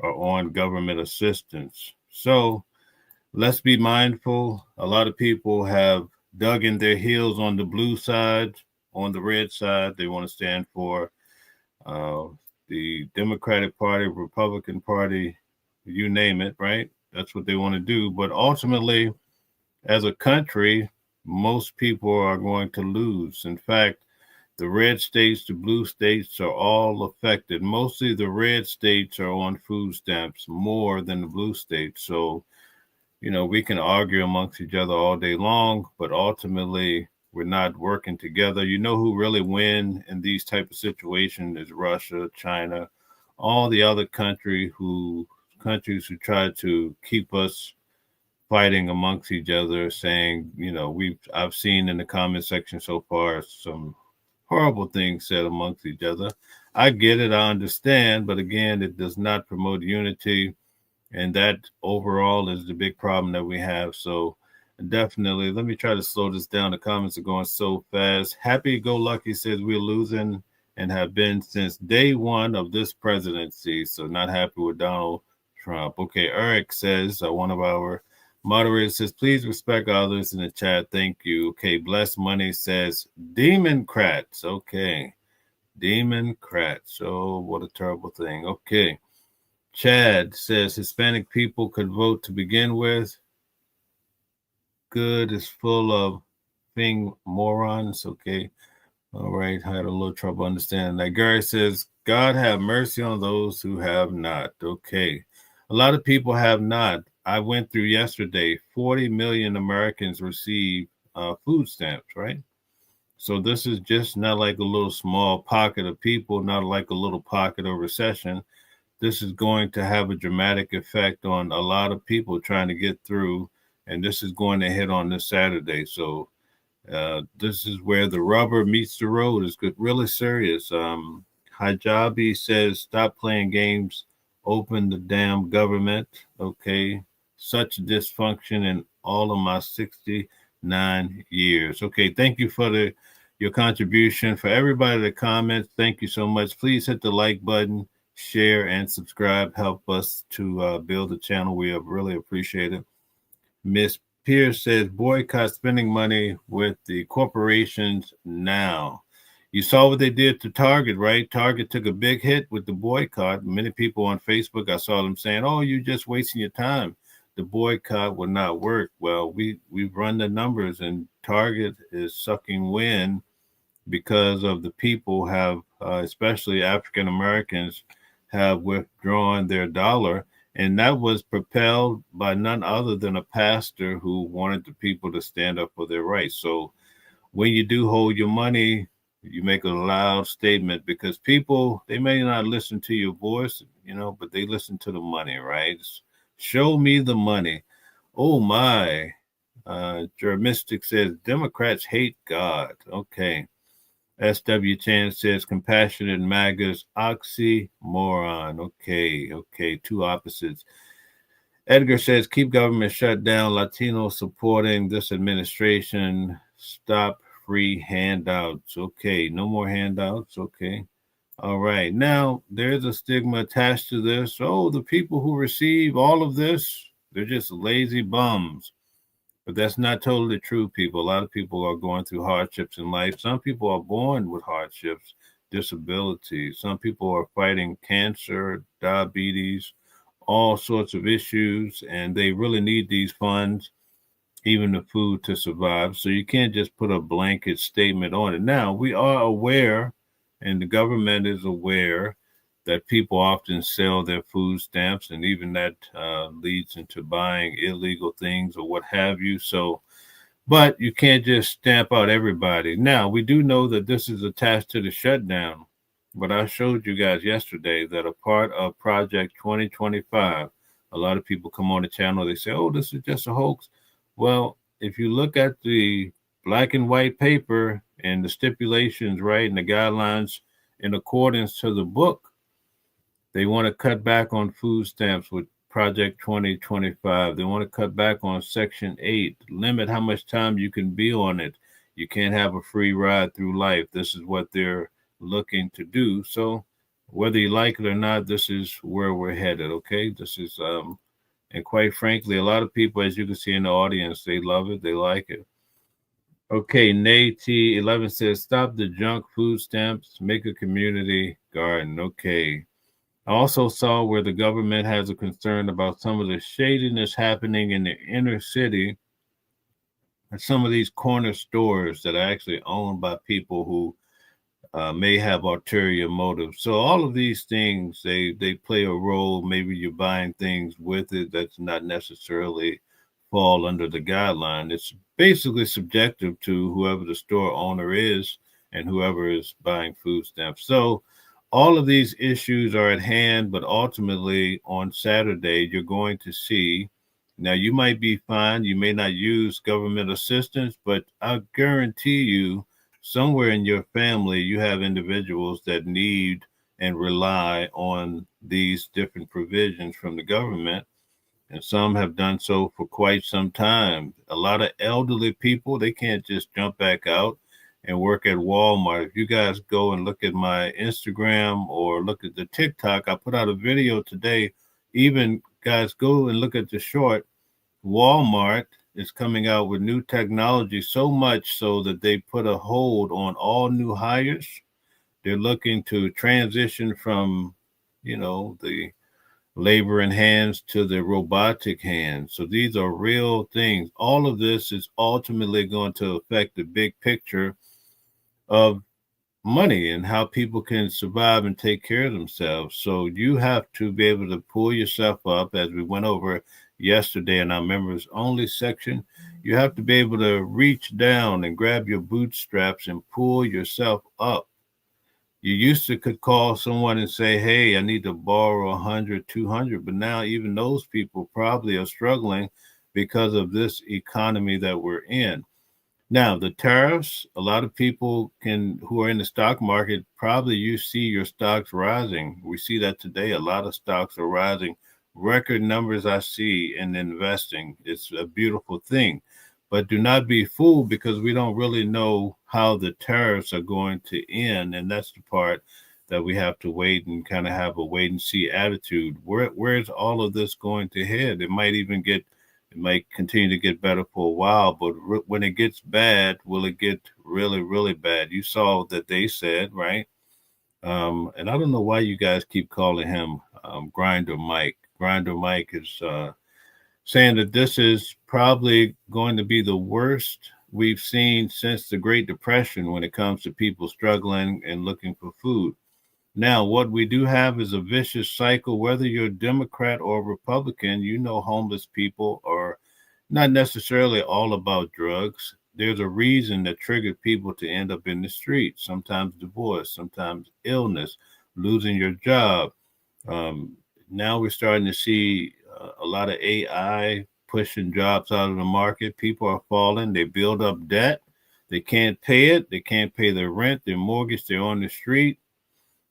are on government assistance. So let's be mindful. A lot of people have dug in their heels on the blue side, on the red side. They want to stand for the Democratic Party, Republican Party, you name it, right? That's what they want to do. But ultimately, as a country, most people are going to lose. In fact, the red states, the blue states are all affected. Mostly the red states are on food stamps more than the blue states. So, you know, we can argue amongst each other all day long, but ultimately we're not working together. You know who really win in these type of situations is Russia, China, all the other countries who try to keep us fighting amongst each other, saying, you know, I've seen in the comment section so far some horrible things said amongst each other. I get it, I understand, but again, it does not promote unity. And that overall is the big problem that we have. So definitely, let me try to slow this down. The comments are going so fast. Happy Go Lucky says we're losing and have been since day one of this presidency. So not happy with Donald Trump. Okay, Eric says, one of our moderators says, please respect others in the chat. Thank you. Okay, Bless Money says, Democrats. Okay, Democrats. Oh, what a terrible thing. Okay. Chad says, Hispanic people could vote to begin with. Good is full of being morons. Okay. All right. I had a little trouble understanding that. Gary says, God have mercy on those who have not. Okay. A lot of people have not. I went through yesterday, 40 million Americans receive food stamps, right? So this is just not like a little small pocket of people, not like a little pocket of recession. This is going to have a dramatic effect on a lot of people trying to get through, and this is going to hit on this Saturday. So this is where the rubber meets the road. It's really serious. Hijabi says, stop playing games, open the damn government. Okay. Such dysfunction in all of my 69 years. Okay. Thank you for your contribution. For everybody that comments, thank you so much. Please hit the like button, share, and subscribe. Help us to build the channel. We really appreciate it. Miss Pierce says, boycott spending money with the corporations now. You saw what they did to Target, right? Target took a big hit with the boycott. Many people on Facebook, I saw them saying, oh, you're just wasting your time. The boycott will not work. Well, we've run the numbers, and Target is sucking wind because of the people have, especially African Americans, have withdrawn their dollar. And that was propelled by none other than a pastor who wanted the people to stand up for their rights. So when you do hold your money, you make a loud statement, because people, they may not listen to your voice, but they listen to the money, right? Show me the money. Oh my. Jermistic says, Democrats hate God. Okay. SW Chan says, compassionate MAGAs, oxymoron. Okay, two opposites. Edgar says, keep government shut down. Latino supporting this administration. Stop free handouts. Okay, no more handouts. Okay. All right. Now, there's a stigma attached to this. Oh, the people who receive all of this, they're just lazy bums. But that's not totally true, people. A lot of people are going through hardships in life. Some people are born with hardships, disabilities. Some people are fighting cancer, diabetes, all sorts of issues, and they really need these funds, even the food, to survive. So you can't just put a blanket statement on it. Now, we are aware, and the government is aware, that people often sell their food stamps, and even that leads into buying illegal things or what have you. So, but you can't just stamp out everybody. Now, we do know that this is attached to the shutdown, but I showed you guys yesterday that a part of Project 2025, a lot of people come on the channel, they say, oh, this is just a hoax. Well, if you look at the black and white paper and the stipulations, right, and the guidelines in accordance to the book, they want to cut back on food stamps with Project 2025. They want to cut back on Section 8, limit how much time you can be on it. You can't have a free ride through life. This is what they're looking to do. So whether you like it or not, this is where we're headed, okay? This is, and quite frankly, a lot of people, as you can see in the audience, they love it. They like it. Okay, Nate11 says, stop the junk food stamps, make a community garden. Okay. I also saw where the government has a concern about some of the shadiness happening in the inner city and some of these corner stores that are actually owned by people who may have ulterior motives. So all of these things, they play a role. Maybe you're buying things with it that's not necessarily fall under the guideline. It's basically subjective to whoever the store owner is and whoever is buying food stamps. So all of these issues are at hand, but ultimately on Saturday, you're going to see, now you might be fine, you may not use government assistance, but I guarantee you somewhere in your family, you have individuals that need and rely on these different provisions from the government. And some have done so for quite some time. A lot of elderly people, they can't just jump back out and work at Walmart. If you guys go and look at my Instagram or look at the TikTok, I put out a video today, even guys, go and look at the short. Walmart is coming out with new technology, so much so that they put a hold on all new hires. They're looking to transition from, the labor in hands to the robotic hands. So these are real things. All of this is ultimately going to affect the big picture of money and how people can survive and take care of themselves. So you have to be able to pull yourself up, as we went over yesterday in our members only section. You have to be able to reach down and grab your bootstraps and pull yourself up. You used to could call someone and say, hey, I need to borrow 100, 200, but now even those people probably are struggling because of this economy that we're in. Now, the tariffs, a lot of people who are in the stock market, probably you see your stocks rising. We see that today. A lot of stocks are rising. Record numbers I see in investing. It's a beautiful thing. But do not be fooled, because we don't really know how the tariffs are going to end. And that's the part that we have to wait and kind of have a wait and see attitude. Where's all of this going to head? It might continue to get better for a while, but when it gets bad, will it get really, really bad? You saw that they said, right? And I don't know why you guys keep calling him Grinder Mike. Grinder Mike is saying that this is probably going to be the worst we've seen since the Great Depression when it comes to people struggling and looking for food. Now, what we do have is a vicious cycle. Whether you're a Democrat or Republican, homeless people are not necessarily all about drugs. There's a reason that triggered people to end up in the streets, sometimes divorce, sometimes illness, losing your job. Now we're starting to see a lot of AI pushing jobs out of the market. People are falling. They build up debt. They can't pay it. They can't pay their rent, their mortgage. They're on the street.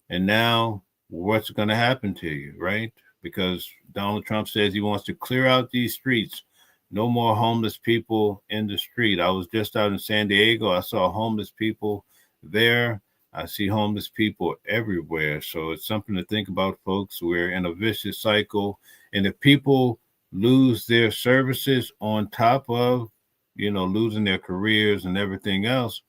And now what's going to happen to you, right? Because Donald Trump says he wants to clear out these streets. No more homeless people in the street. I was just out in San Diego. I saw homeless people there. I see homeless people everywhere. So it's something to think about, folks. We're in a vicious cycle. And if people lose their services on top of, losing their careers and everything else,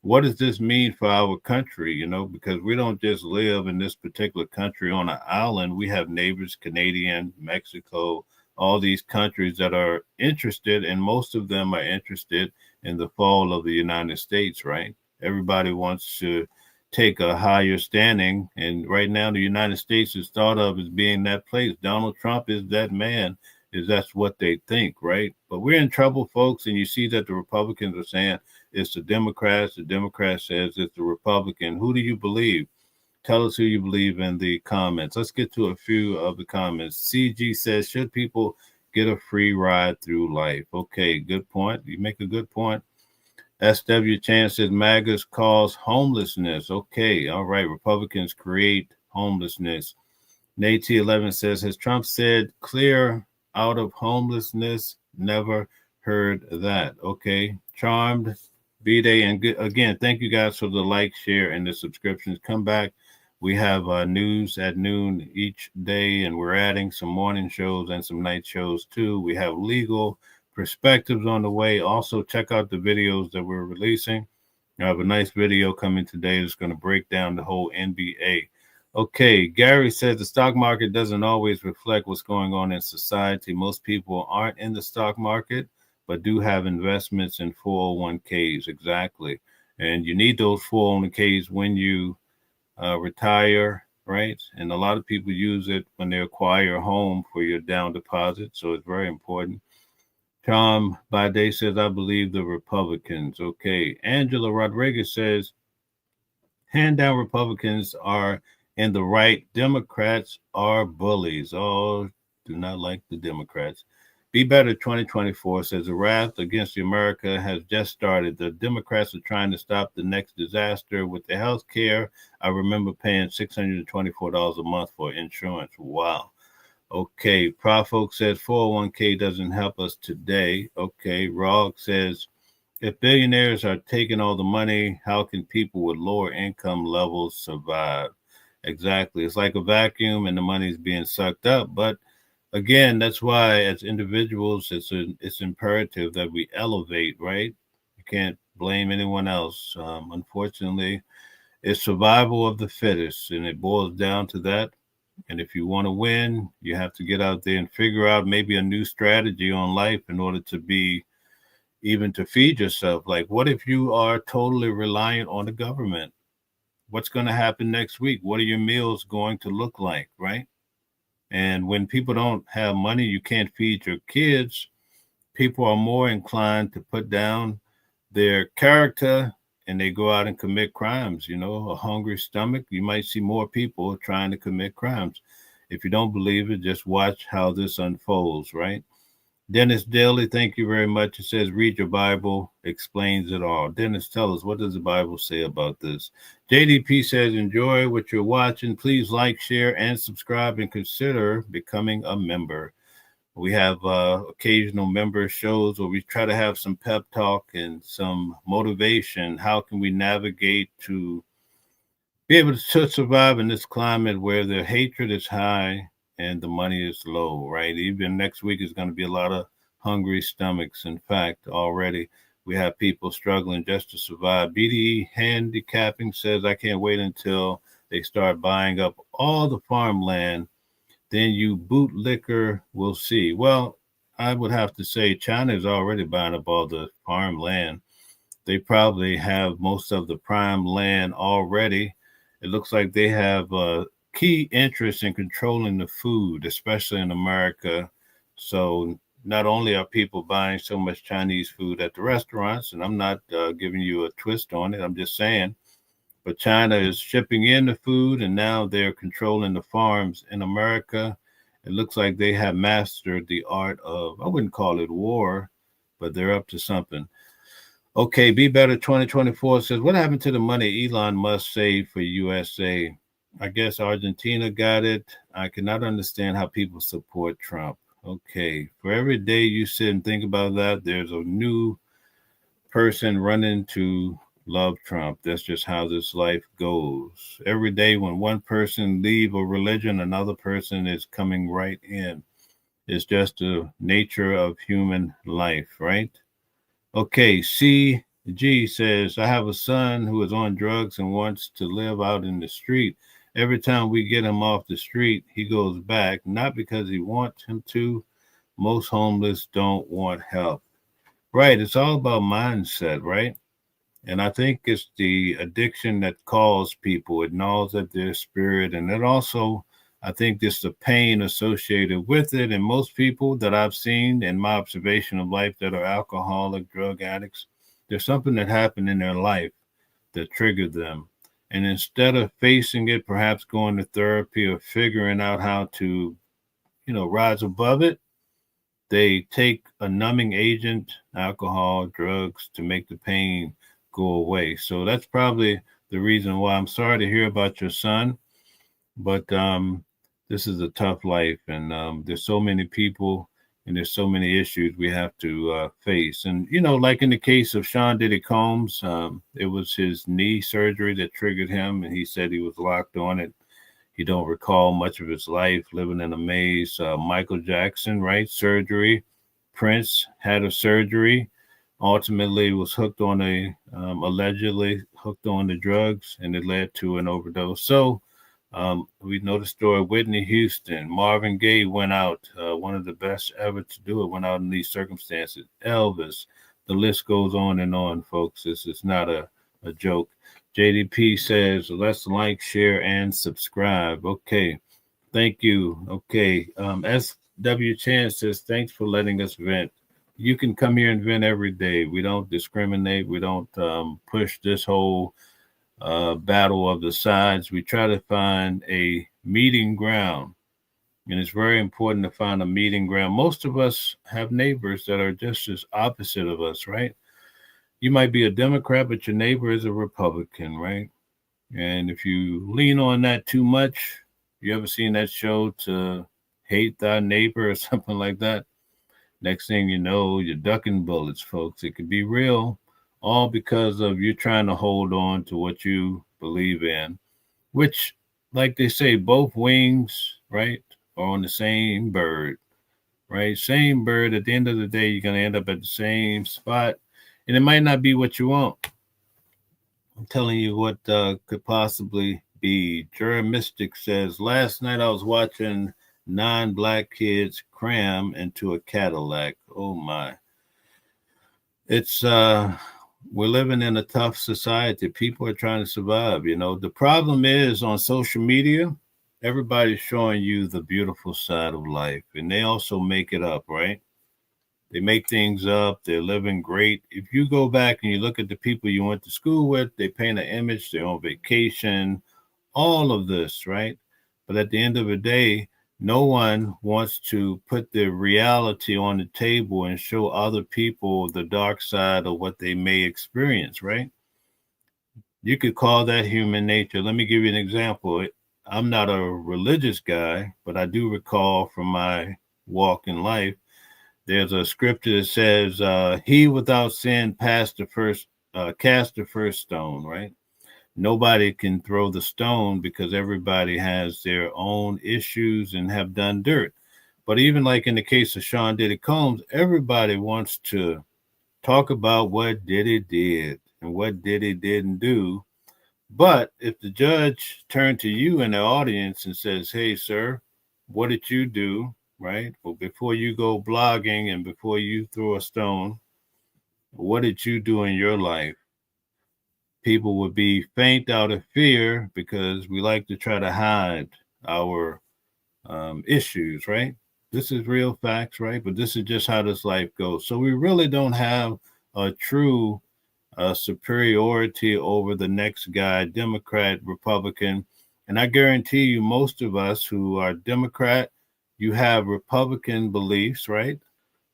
what does this mean for our country? Because we don't just live in this particular country on an island. We have neighbors, Canadian, Mexico, all these countries that are interested, and most of them are interested in the fall of the United States, right? Everybody wants to take a higher standing. And right now, the United States is thought of as being that place. Donald Trump is that man, that's what they think, right? But we're in trouble, folks. And you see that the Republicans are saying it's the Democrats. The Democrat says it's the Republican. Who do you believe? Tell us who you believe in the comments. Let's get to a few of the comments. CG says, should people get a free ride through life? Okay, good point. You make a good point. SW Chan says, MAGAs cause homelessness. Okay, all right. Republicans create homelessness. Nate 11 says, has Trump said clear out of homelessness? Never heard that. Okay. Charmed, B-Day, and again, thank you guys for the like, share, and the subscriptions. Come back. We have news at noon each day, and we're adding some morning shows and some night shows too. We have legal perspectives on the way. Also, check out the videos that we're releasing. I have a nice video coming today that's going to break down the whole NBA. Okay, Gary says the stock market doesn't always reflect what's going on in society. Most people aren't in the stock market, but do have investments in 401ks. Exactly. And you need those 401ks when you retire, right? And a lot of people use it when they acquire a home for your down deposit. So it's very important. Tom Bade says, I believe the Republicans. Okay. Angela Rodriguez says, hand down, Republicans are in the right. Democrats are bullies. Oh, do not like the Democrats. Be Better 2024 says the wrath against America has just started. The Democrats are trying to stop the next disaster with the health care. I remember paying $624 a month for insurance. Wow. Okay. Profolk says 401k doesn't help us today. Okay. Rog says, if billionaires are taking all the money, how can people with lower income levels survive? Exactly. It's like a vacuum and the money's being sucked up, but again, that's why as individuals, it's imperative that we elevate, right? You can't blame anyone else. Unfortunately, it's survival of the fittest, and it boils down to that. And if you want to win, you have to get out there and figure out maybe a new strategy on life in order to be even to feed yourself. Like, what if you are totally reliant on the government? What's going to happen next week? What are your meals going to look like, right? And when people don't have money, you can't feed your kids. People are more inclined to put down their character and they go out and commit crimes. You know, a hungry stomach, you might see more people trying to commit crimes. If you don't believe it, just watch how this unfolds, right? Dennis Daly, thank you very much. It says, read your Bible, explains it all. Dennis, tell us, what does the Bible say about this? JDP says, enjoy what you're watching. Please like, share, and subscribe, and consider becoming a member. We have occasional member shows where we try to have some pep talk and some motivation. How can we navigate to be able to survive in this climate where the hatred is high and the money is low, right? Even next week is going to be a lot of hungry stomachs. In fact, already we have people struggling just to survive. BDE Handicapping says, I can't wait until they start buying up all the farmland. Then you bootlicker will see. Well, I would have to say China is already buying up all the farmland. They probably have most of the prime land already. It looks like they have a key interest in controlling the food, especially in America. So not only are people buying so much Chinese food at the restaurants, and I'm not giving you a twist on it, I'm just saying, but China is shipping in the food and now they're controlling the farms in America. It looks like they have mastered the art of, I wouldn't call it war, but they're up to something. Okay, Be Better 2024 says, what happened to the money Elon Musk saved for USA? I guess Argentina got it. I cannot understand how people support Trump. Okay, for every day you sit and think about that, there's a new person running to love Trump. That's just how this life goes. Every day when one person leave a religion, another person is coming right in. It's just the nature of human life, right? Okay, CG says, I have a son who is on drugs and wants to live out in the street. Every time we get him off the street, he goes back, not because he wants him to. Most homeless don't want help. Right, it's all about mindset, right? And I think it's the addiction that calls people. It gnaws at their spirit. And it also, I think it's the pain associated with it. And most people that I've seen in my observation of life that are alcoholic, drug addicts, there's something that happened in their life that triggered them. And instead of facing it, perhaps going to therapy or figuring out how to, rise above it, they take a numbing agent, alcohol, drugs, to make the pain go away. So that's probably the reason why. I'm sorry to hear about your son, but this is a tough life, and there's so many people and there's so many issues we have to face. And like in the case of Sean Diddy Combs, it was his knee surgery that triggered him, and he said he was locked on it. He don't recall much of his life, living in a maze. Michael Jackson, right? Surgery. Prince had a surgery. Ultimately, was hooked on allegedly hooked on the drugs, and it led to an overdose. So we know the story. Whitney Houston, Marvin Gaye went out. One of the best ever to do it. Went out in these circumstances. Elvis. The list goes on, folks. This is not a joke. JDP says, let's like, share, and subscribe. Okay. Thank you. Okay. SW Chan says, thanks for letting us vent. You can come here and vent every day. We don't discriminate. We don't push this whole battle of the sides. We try to find a meeting ground. And it's very important to find a meeting ground. Most of us have neighbors that are just as opposite of us, right? You might be a Democrat, but your neighbor is a Republican, right? And if you lean on that too much, you ever seen that show To Hate Thy Neighbor or something like that? Next thing you know, you're ducking bullets, folks. It could be real, all because of you trying to hold on to what you believe in, which, like they say, both wings, right, are on the same bird, right? Same bird. At the end of the day, you're going to end up at the same spot, and it might not be what you want. I'm telling you what could possibly be. Jerry Mystic says, last night I was watching 9 black kids cram into a Cadillac. Oh my. It's we're living in a tough society. People are trying to survive. The problem is on social media, everybody's showing you the beautiful side of life, and they also make it up, right? They make things up. They're living great. If you go back and you look at the people you went to school with, they paint an image, they're on vacation, all of this, right? But at the end of the day, no one wants to put the reality on the table and show other people the dark side of what they may experience, right? You could call that human nature. Let me give you an example. I'm not a religious guy, but I do recall from my walk in life, there's a scripture that says, he without sin cast the first stone, right? Nobody can throw the stone because everybody has their own issues and have done dirt. But even like in the case of Sean Diddy Combs, everybody wants to talk about what Diddy did and what Diddy didn't do. But if the judge turned to you in the audience and says, hey, sir, what did you do? Right? Well, before you go blogging and before you throw a stone, what did you do in your life? People would be faint out of fear because we like to try to hide our issues, right? This is real facts, right? But this is just how this life goes. So we really don't have a true superiority over the next guy, Democrat, Republican. And I guarantee you, most of us who are Democrat, you have Republican beliefs, right?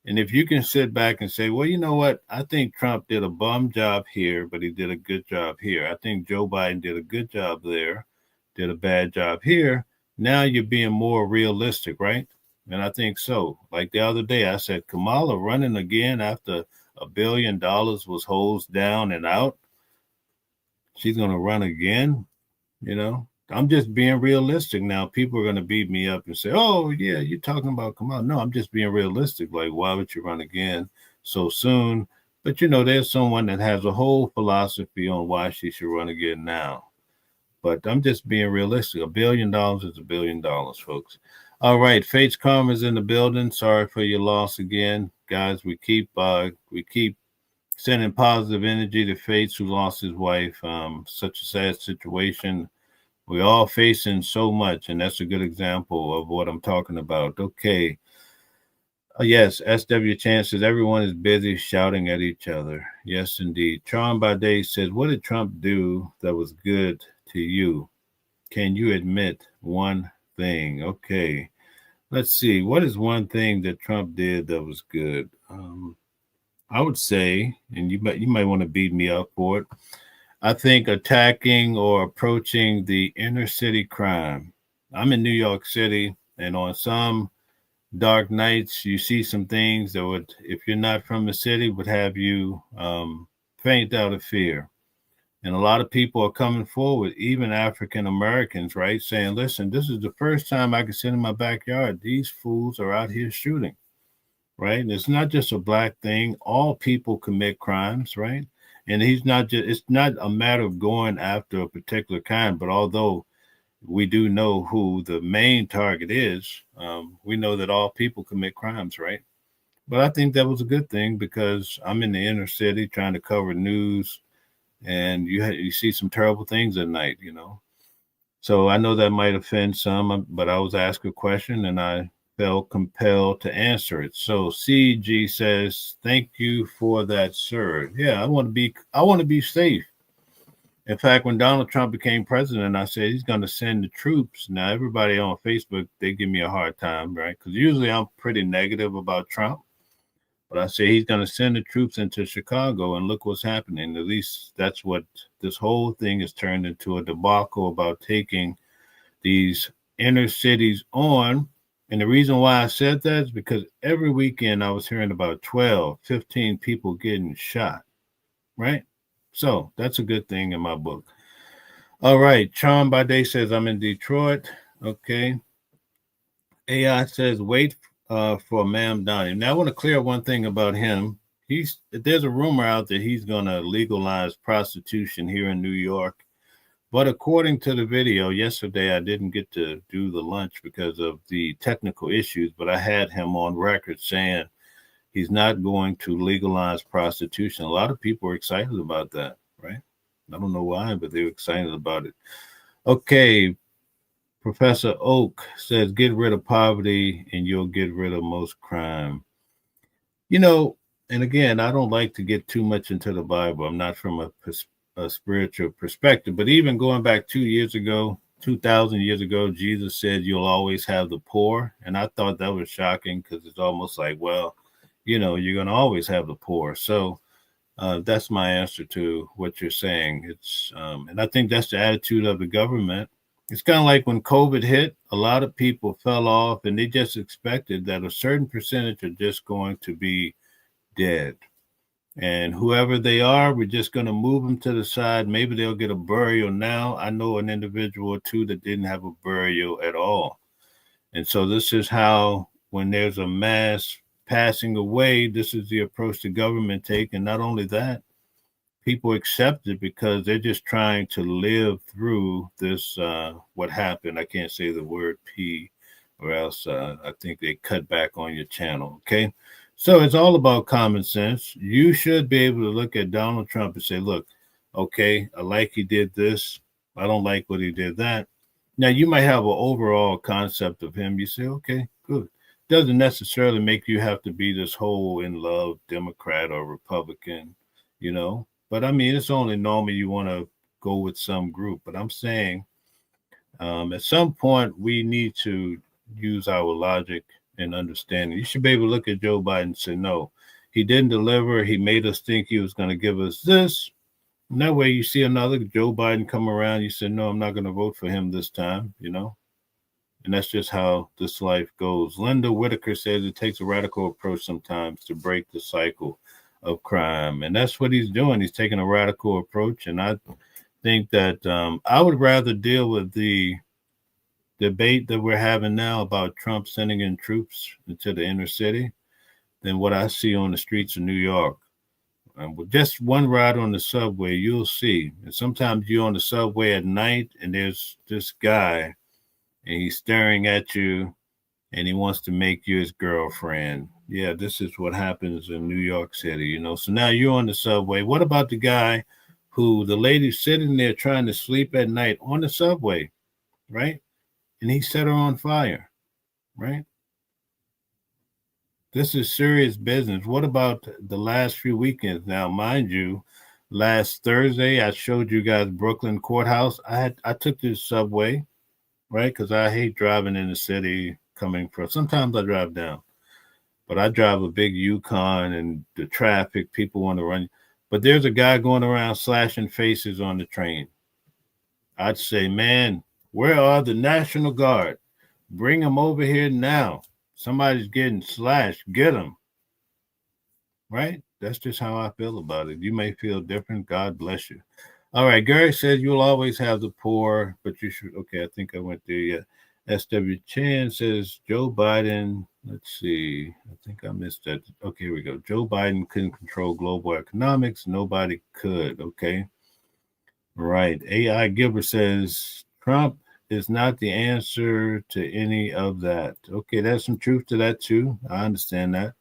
And if you can sit back and say, well, you know what? I think Trump did a bum job here, but he did a good job here. I think Joe Biden did a good job there, did a bad job here. Now you're being more realistic, right? And I think so. Like the other day, I said, Kamala running again after $1 billion was hosed down and out. She's going to run again, I'm just being realistic now. People are going to beat me up and say, oh, yeah, you're talking about Kamala. No, I'm just being realistic. Like, why would you run again so soon? But, there's someone that has a whole philosophy on why she should run again now. But I'm just being realistic. $1 billion is $1 billion, folks. All right, Fates Karma's in the building. Sorry for your loss again. Guys, we keep sending positive energy to Fates, who lost his wife. Such a sad situation. We're all facing so much, and that's a good example of what I'm talking about. Okay. Yes, SW Chance says everyone is busy shouting at each other. Yes, indeed. Charm by Day says, what did Trump do that was good to you? Can you admit one thing? Okay. Let's see. What is one thing that Trump did that was good? I would say, and you might want to beat me up for it, I think attacking or approaching the inner city crime. I'm in New York City, and on some dark nights, you see some things that would, if you're not from the city, would have you faint out of fear. And a lot of people are coming forward, even African Americans, right, saying, listen, this is the first time I can sit in my backyard. These fools are out here shooting, right? And it's not just a black thing. All people commit crimes, right? And it's not a matter of going after a particular kind, but although we do know who the main target is, we know that all people commit crimes, right? But I think that was a good thing because I'm in the inner city trying to cover news, and you see some terrible things at night, So I know that might offend some, but I was asked a question and I felt compelled to answer it. So CG says, thank you for that, sir. Yeah, I want to be safe. In fact, when Donald Trump became president, I said he's going to send the troops. Now, everybody on Facebook, they give me a hard time, right? Because usually I'm pretty negative about Trump. But I say he's going to send the troops into Chicago, and look what's happening. At least that's what this whole thing has turned into, a debacle about taking these inner cities on. And the reason why I said that is because every weekend I was hearing about 12, 15 people getting shot, right? So that's a good thing in my book. All right. Charm by Day says, I'm in Detroit. Okay. AI says, wait for Ma'am Donnie. Now, I want to clear one thing about him. There's a rumor out that he's going to legalize prostitution here in New York. But according to the video yesterday, I didn't get to do the lunch because of the technical issues, but I had him on record saying he's not going to legalize prostitution. A lot of people are excited about that, right? I don't know why, but they're excited about it. Okay, Professor Oak says, get rid of poverty and you'll get rid of most crime. You know, and again, I don't like to get too much into the Bible. I'm not from a spiritual perspective, but even going back 2,000 years ago, Jesus said, you'll always have the poor. And I thought that was shocking because it's almost like, well, you know, you're going to always have the poor. So that's my answer to what you're saying. And I think that's the attitude of the government. It's kind of like when COVID hit, a lot of people fell off and they just expected that a certain percentage are just going to be dead. And whoever they are, we're just going to move them to the side. Maybe they'll get a burial now. I know an individual or two that didn't have a burial at all. And so this is how, when there's a mass passing away, this is the approach the government take. And not only that, people accept it because they're just trying to live through this, what happened. I can't say the word P or else I think they cut back on your channel, okay? So it's all about common sense. You should be able to look at Donald Trump and say, look, okay, I like he did this. I don't like what he did that. Now, you might have an overall concept of him. You say, okay, good. Doesn't necessarily make you have to be this whole in love Democrat or Republican, you know? But I mean, it's only normal you want to go with some group. But I'm saying at some point, we need to use our logic and understanding. You should be able to look at Joe Biden and say, no, he didn't deliver. He made us think he was going to give us this. And that way you see another Joe Biden come around, you say, no, I'm not going to vote for him this time, you know? And that's just how this life goes. Linda Whitaker says it takes a radical approach sometimes to break the cycle of crime. And that's what he's doing. He's taking a radical approach. And I think that I would rather deal with the debate that we're having now about Trump sending in troops into the inner city than what I see on the streets of New York. With just one ride on the subway, you'll see. And sometimes you're on the subway at night and there's this guy and he's staring at you and he wants to make you his girlfriend. Yeah, this is what happens in New York City, you know. So now you're on the subway. What about the guy who the lady's sitting there trying to sleep at night on the subway, right? And he set her on fire, right? This is serious business. What about the last few weekends? Now, mind you, last Thursday, I showed you guys Brooklyn Courthouse. I took the subway, right? Because I hate driving in the city coming from, sometimes I drive down, but I drive a big Yukon and the traffic, people want to run. But there's a guy going around slashing faces on the train. I'd say, man, where are the National Guard? Bring them over here now. Somebody's getting slashed. Get them. Right? That's just how I feel about it. You may feel different. God bless you. All right. Gary says you'll always have the poor, but you should. Okay. I think I went there. Yeah. S.W. Chan says Joe Biden. Let's see. I think I missed that. Okay. Here we go. Joe Biden couldn't control global economics. Nobody could. Okay. Right. AI Giver says Trump is not the answer to any of that. Okay, there's some truth to that too. I understand that.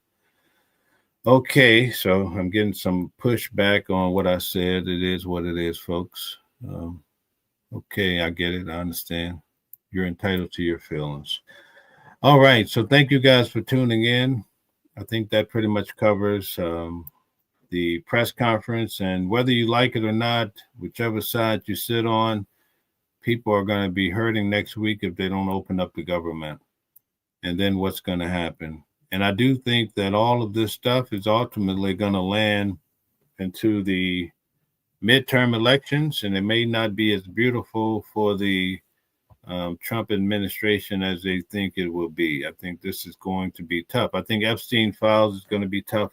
Okay, so I'm getting some pushback on what I said. It is what it is, folks. Okay, I get it. I understand. You're entitled to your feelings. All right, so thank you guys for tuning in. I think that pretty much covers the press conference, and whether you like it or not, whichever side you sit on, people are going to be hurting next week if they don't open up the government. And then what's going to happen? And I do think that all of this stuff is ultimately going to land into the midterm elections, and it may not be as beautiful for the Trump administration as they think it will be. I think this is going to be tough. I think Epstein files is going to be tough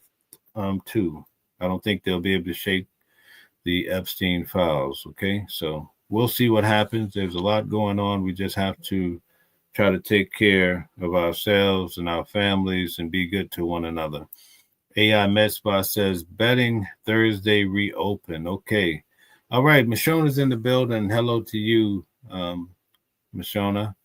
too. I don't think they'll be able to shake the Epstein files. Okay, so we'll see what happens. There's a lot going on. We just have to try to take care of ourselves and our families and be good to one another. AI Medspot says, betting Thursday reopen. Okay. All right. Mashona's in the building. Hello to you, Mashona.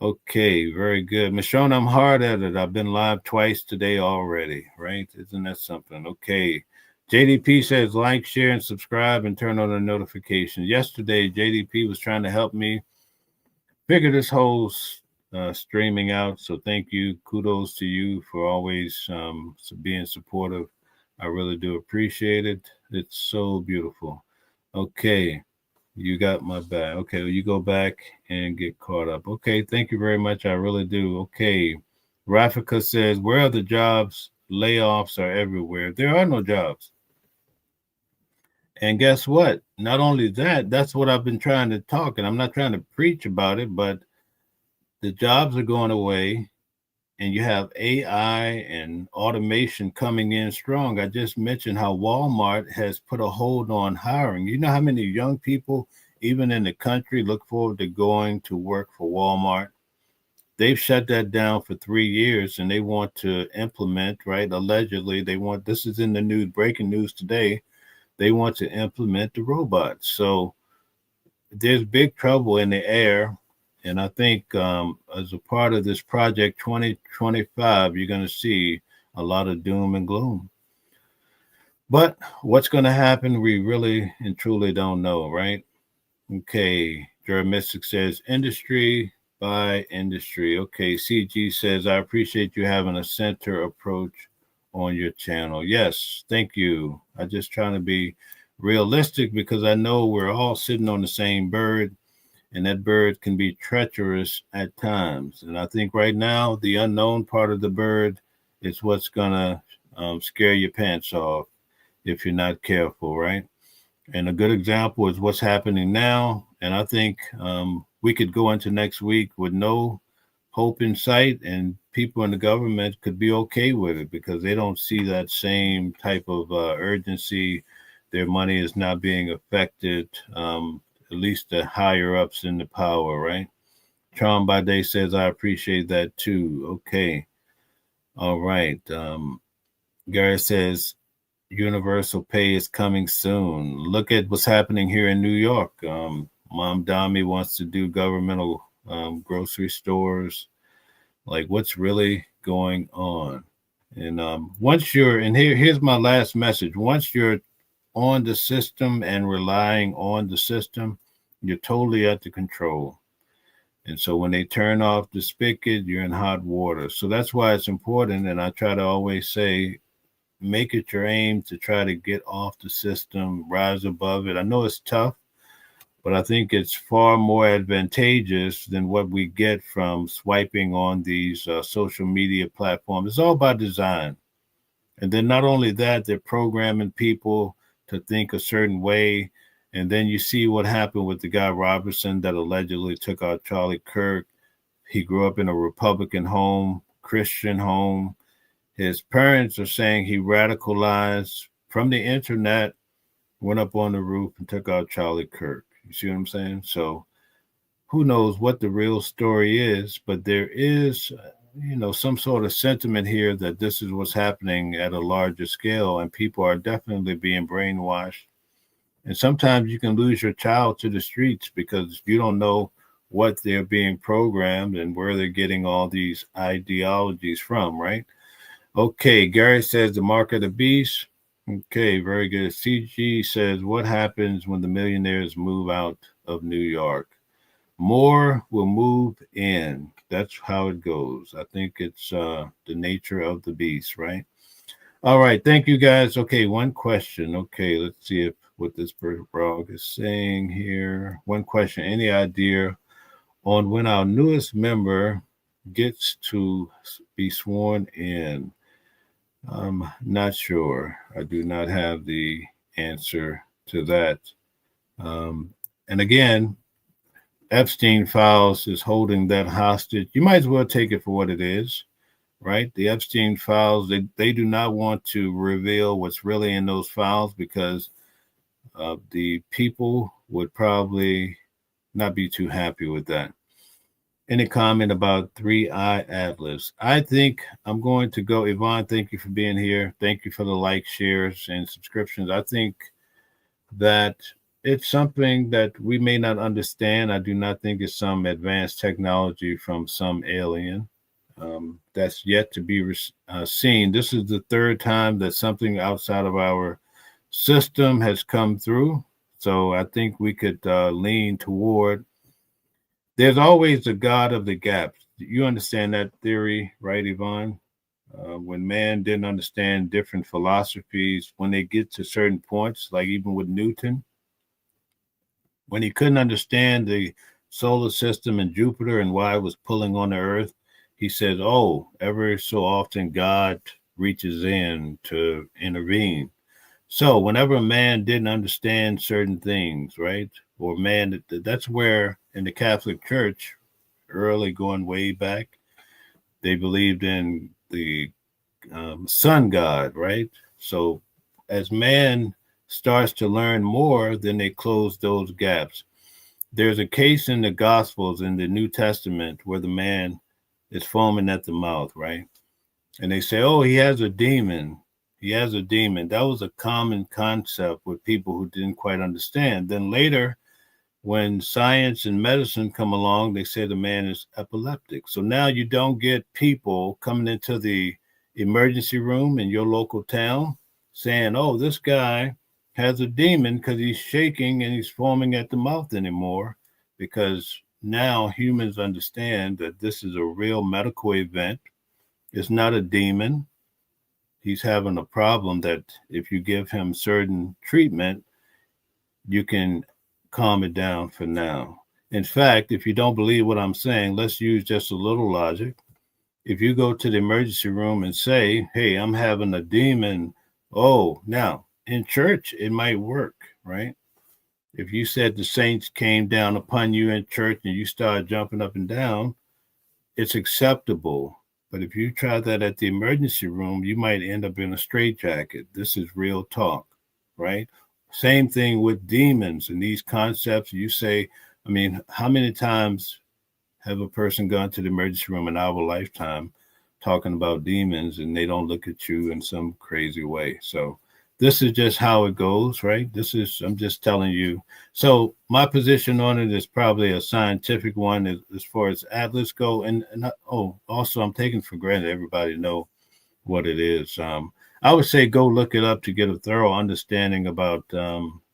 Okay, very good. Mashona, I'm hard at it. I've been live twice today already, right? Isn't that something? Okay. JDP says like, share, and subscribe and turn on the notifications. Yesterday, JDP was trying to help me figure this whole streaming out. So thank you. Kudos to you for always being supportive. I really do appreciate it. It's so beautiful. Okay. You got my back. Okay, well, you go back and get caught up. Okay, thank you very much. I really do. Okay. Rafika says, where are the jobs? Layoffs are everywhere. There are no jobs. And guess what? Not only that, that's what I've been trying to talk, and I'm not trying to preach about it, but the jobs are going away, and you have AI and automation coming in strong. I just mentioned how Walmart has put a hold on hiring. You know how many young people, even in the country, look forward to going to work for Walmart? They've shut that down for 3 years, and they want to implement, right? Allegedly, this is in the news, breaking news today, they want to implement the robots. So there's big trouble in the air. And I think as a part of this project 2025, you're going to see a lot of doom and gloom. But what's going to happen, we really and truly don't know, right? Okay, Jared Mystic says, industry by industry. Okay, CG says, I appreciate you having a center approach on your channel. Yes, thank you. I'm just trying to be realistic because I know we're all sitting on the same bird, and that bird can be treacherous at times. And I think right now, the unknown part of the bird is what's going to scare your pants off if you're not careful, right? And a good example is what's happening now. And I think we could go into next week with no hope in sight, and people in the government could be okay with it because they don't see that same type of urgency. Their money is not being affected, at least the higher ups in the power, right? Charm Bade says, I appreciate that too. Okay. All right. Gary says, universal pay is coming soon. Look at what's happening here in New York. Mom Dami wants to do governmental grocery stores. Like, what's really going on? And here's my last message. Once you're on the system and relying on the system, you're totally at the control. And so when they turn off the spigot, you're in hot water. So that's why it's important. And I try to always say, make it your aim to try to get off the system, rise above it. I know it's tough, but I think it's far more advantageous than what we get from swiping on these social media platforms. It's all by design. And then not only that, they're programming people to think a certain way. And then you see what happened with the guy Robertson that allegedly took out Charlie Kirk. He grew up in a Republican home, Christian home. His parents are saying he radicalized from the internet, went up on the roof and took out Charlie Kirk. You see what I'm saying? So who knows what the real story is, but there is, some sort of sentiment here that this is what's happening at a larger scale, and people are definitely being brainwashed. And sometimes you can lose your child to the streets because you don't know what they're being programmed and where they're getting all these ideologies from, right? Okay, Gary says the mark of the beast. Okay, very good. CG says, what happens when the millionaires move out of New York? More will move in. That's how it goes. I think it's the nature of the beast, right? All right, thank you guys. Okay, one question. Okay, let's see what this frog is saying here. One question. Any idea on when our newest member gets to be sworn in? I'm not sure. I do not have the answer to that. And again, Epstein Files is holding that hostage. You might as well take it for what it is, right? The Epstein Files, they do not want to reveal what's really in those files because the people would probably not be too happy with that. Any comment about Three Eye Atlas? I think I'm going to go. Yvonne, thank you for being here. Thank you for the likes, shares, and subscriptions. I think that it's something that we may not understand. I do not think it's some advanced technology from some alien that's yet to be seen. This is the third time that something outside of our system has come through. So I think we could lean toward. There's always a God of the gaps. You understand that theory, right, Yvonne? When man didn't understand different philosophies, when they get to certain points, like even with Newton, when he couldn't understand the solar system and Jupiter and why it was pulling on the earth, he says, oh, ever so often God reaches in to intervene. So whenever a man didn't understand certain things, right, or man, that's where in the Catholic Church, early going way back, they believed in the sun god, right? So as man starts to learn more, then they close those gaps. There's a case in the Gospels in the New Testament where the man is foaming at the mouth, right? And they say, oh, he has a demon. He has a demon. That was a common concept with people who didn't quite understand. Then later, when science and medicine come along, they say the man is epileptic. So now you don't get people coming into the emergency room in your local town saying, oh, this guy has a demon because he's shaking and he's foaming at the mouth anymore, because now humans understand that this is a real medical event. It's not a demon. He's having a problem that if you give him certain treatment, you can calm it down for now. In fact, if you don't believe what I'm saying, let's use just a little logic. If you go to the emergency room and say, hey, I'm having a demon, oh, now in church, it might work, right? If you said the saints came down upon you in church and you started jumping up and down, it's acceptable. But if you try that at the emergency room, you might end up in a straitjacket. This is real talk, right? Same thing with demons and these concepts. You say, I mean, how many times have a person gone to the emergency room in our lifetime talking about demons and they don't look at you in some crazy way? So this is just how it goes, right? I'm just telling you. So my position on it is probably a scientific one as far as Atlas go. And also I'm taking for granted everybody know what it is. I would say go look it up to get a thorough understanding about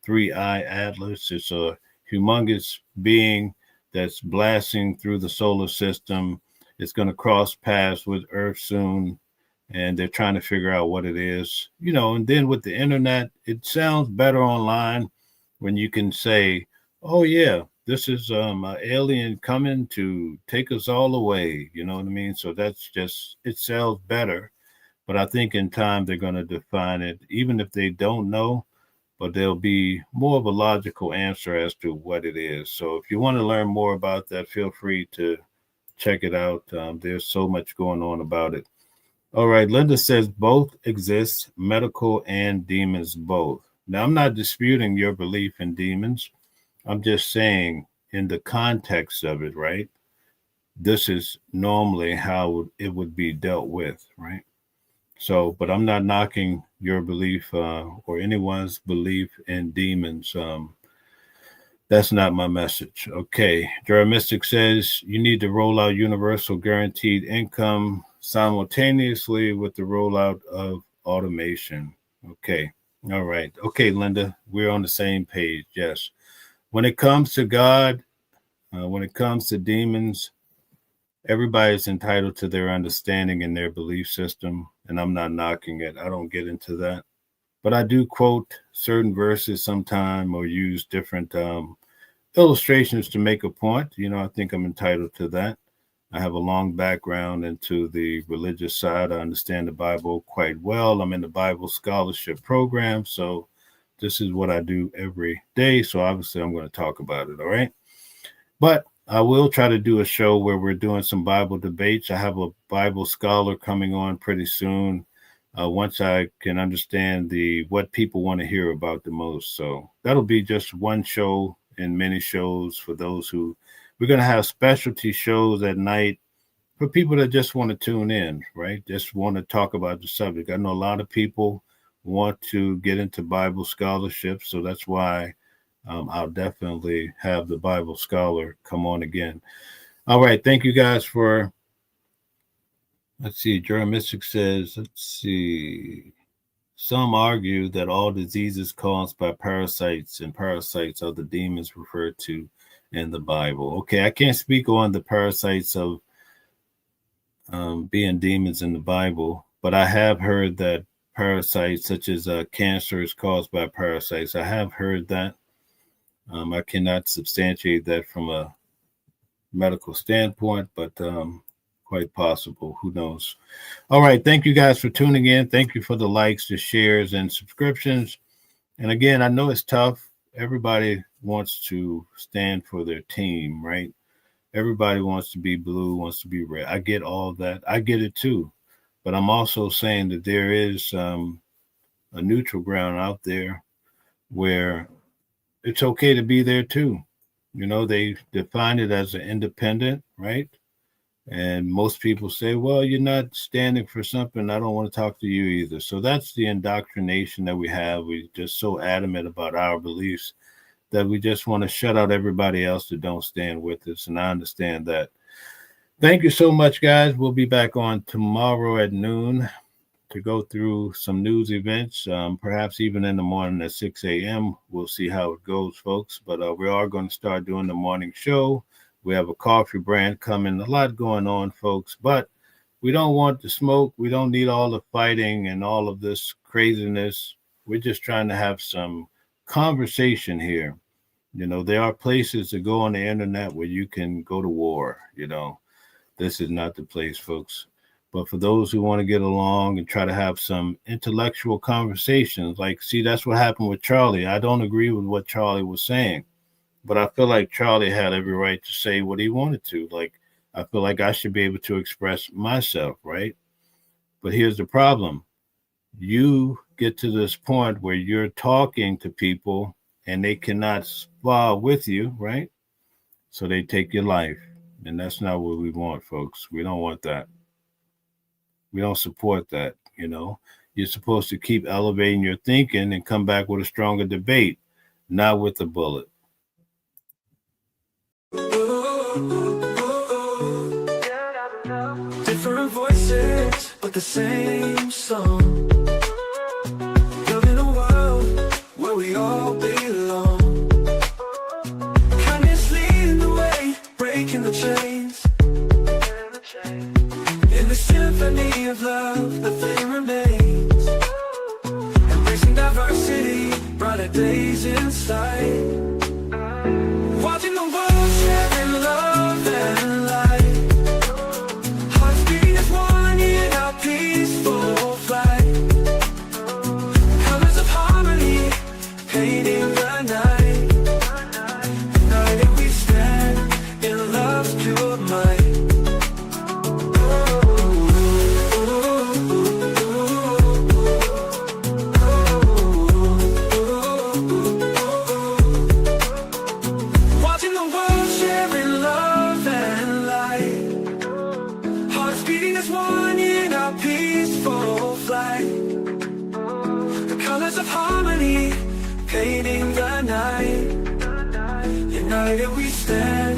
Three Eye Atlas. It's a humongous being that's blasting through the solar system. It's going to cross paths with Earth soon, and they're trying to figure out what it is. And then with the internet, it sounds better online when you can say, oh, yeah, this is an alien coming to take us all away. You know what I mean? So it sells better. But I think in time they're going to define it, even if they don't know, but there'll be more of a logical answer as to what it is. So if you want to learn more about that, feel free to check it out. There's so much going on about it. All right, Linda says both exist, medical and demons both. Now, I'm not disputing your belief in demons. I'm just saying in the context of it, right? This is normally how it would be dealt with, right? So, but I'm not knocking your belief or anyone's belief in demons. That's not my message. Okay. Mystic says you need to roll out universal guaranteed income simultaneously with the rollout of automation. Okay. All right. Okay, Linda, we're on the same page. Yes. When it comes to God, when it comes to demons, everybody's entitled to their understanding and their belief system, and I'm not knocking it. I don't get into that. But I do quote certain verses sometime or use different illustrations to make a point. I think I'm entitled to that. I have a long background into the religious side. I understand the Bible quite well. I'm in the Bible scholarship program, so this is what I do every day. So obviously I'm going to talk about it, all right? But I will try to do a show where we're doing some Bible debates. I have a Bible scholar coming on pretty soon. Once I can understand what people want to hear about the most. So that'll be just one show in many shows for those who we're going to have specialty shows at night for people that just want to tune in, right? Just want to talk about the subject. I know a lot of people want to get into Bible scholarship, so that's why I'll definitely have the Bible scholar come on again. All right, thank you guys for, let's see, Jeremy Mystic says, let's see, some argue that all diseases caused by parasites and parasites are the demons referred to in the Bible. Okay, I can't speak on the parasites of being demons in the Bible, but I have heard that parasites such as cancer is caused by parasites. I have heard that. I cannot substantiate that from a medical standpoint, but quite possible. Who knows? All right. Thank you guys for tuning in. Thank you for the likes, the shares, and subscriptions. And again, I know it's tough. Everybody wants to stand for their team, right? Everybody wants to be blue, wants to be red. I get all that. I get it too. But I'm also saying that there is a neutral ground out there where it's okay to be there too. You know, they define it as an independent, right? And most people say, well, you're not standing for something. I don't want to talk to you either. So that's the indoctrination that we have. We're just so adamant about our beliefs that we just want to shut out everybody else that don't stand with us. And I understand that. Thank you so much, guys. We'll be back on tomorrow at noon to go through some news events, perhaps even in the morning at 6 a.m. We'll see how it goes, folks. But we are going to start doing the morning show. We have a coffee brand coming, a lot going on, folks. But we don't want the smoke. We don't need all the fighting and all of this craziness. We're just trying to have some conversation here. You know, there are places to go on the internet where you can go to war. You know, this is not the place, folks. But for those who want to get along and try to have some intellectual conversations, like, see, that's what happened with Charlie. I don't agree with what Charlie was saying, but I feel like Charlie had every right to say what he wanted to. Like, I feel like I should be able to express myself, right? But here's the problem. You get to this point where you're talking to people and they cannot spar with you, right? So they take your life. And that's not what we want, folks. We don't want that. We don't support that, you know. You're supposed to keep elevating your thinking and come back with a stronger debate, not with a bullet. Different voices, but the same song. Living a world where we all belong. Kindness leading the way, breaking the chains. In the symphony of love, the flame remains. Embracing diversity, brighter days in sight. Watching the world sharing love and light. Hearts beating as one in our peaceful flight. Colors of harmony, painting the night. United we stand in love's pure might. Of harmony, painting the night. United we stand.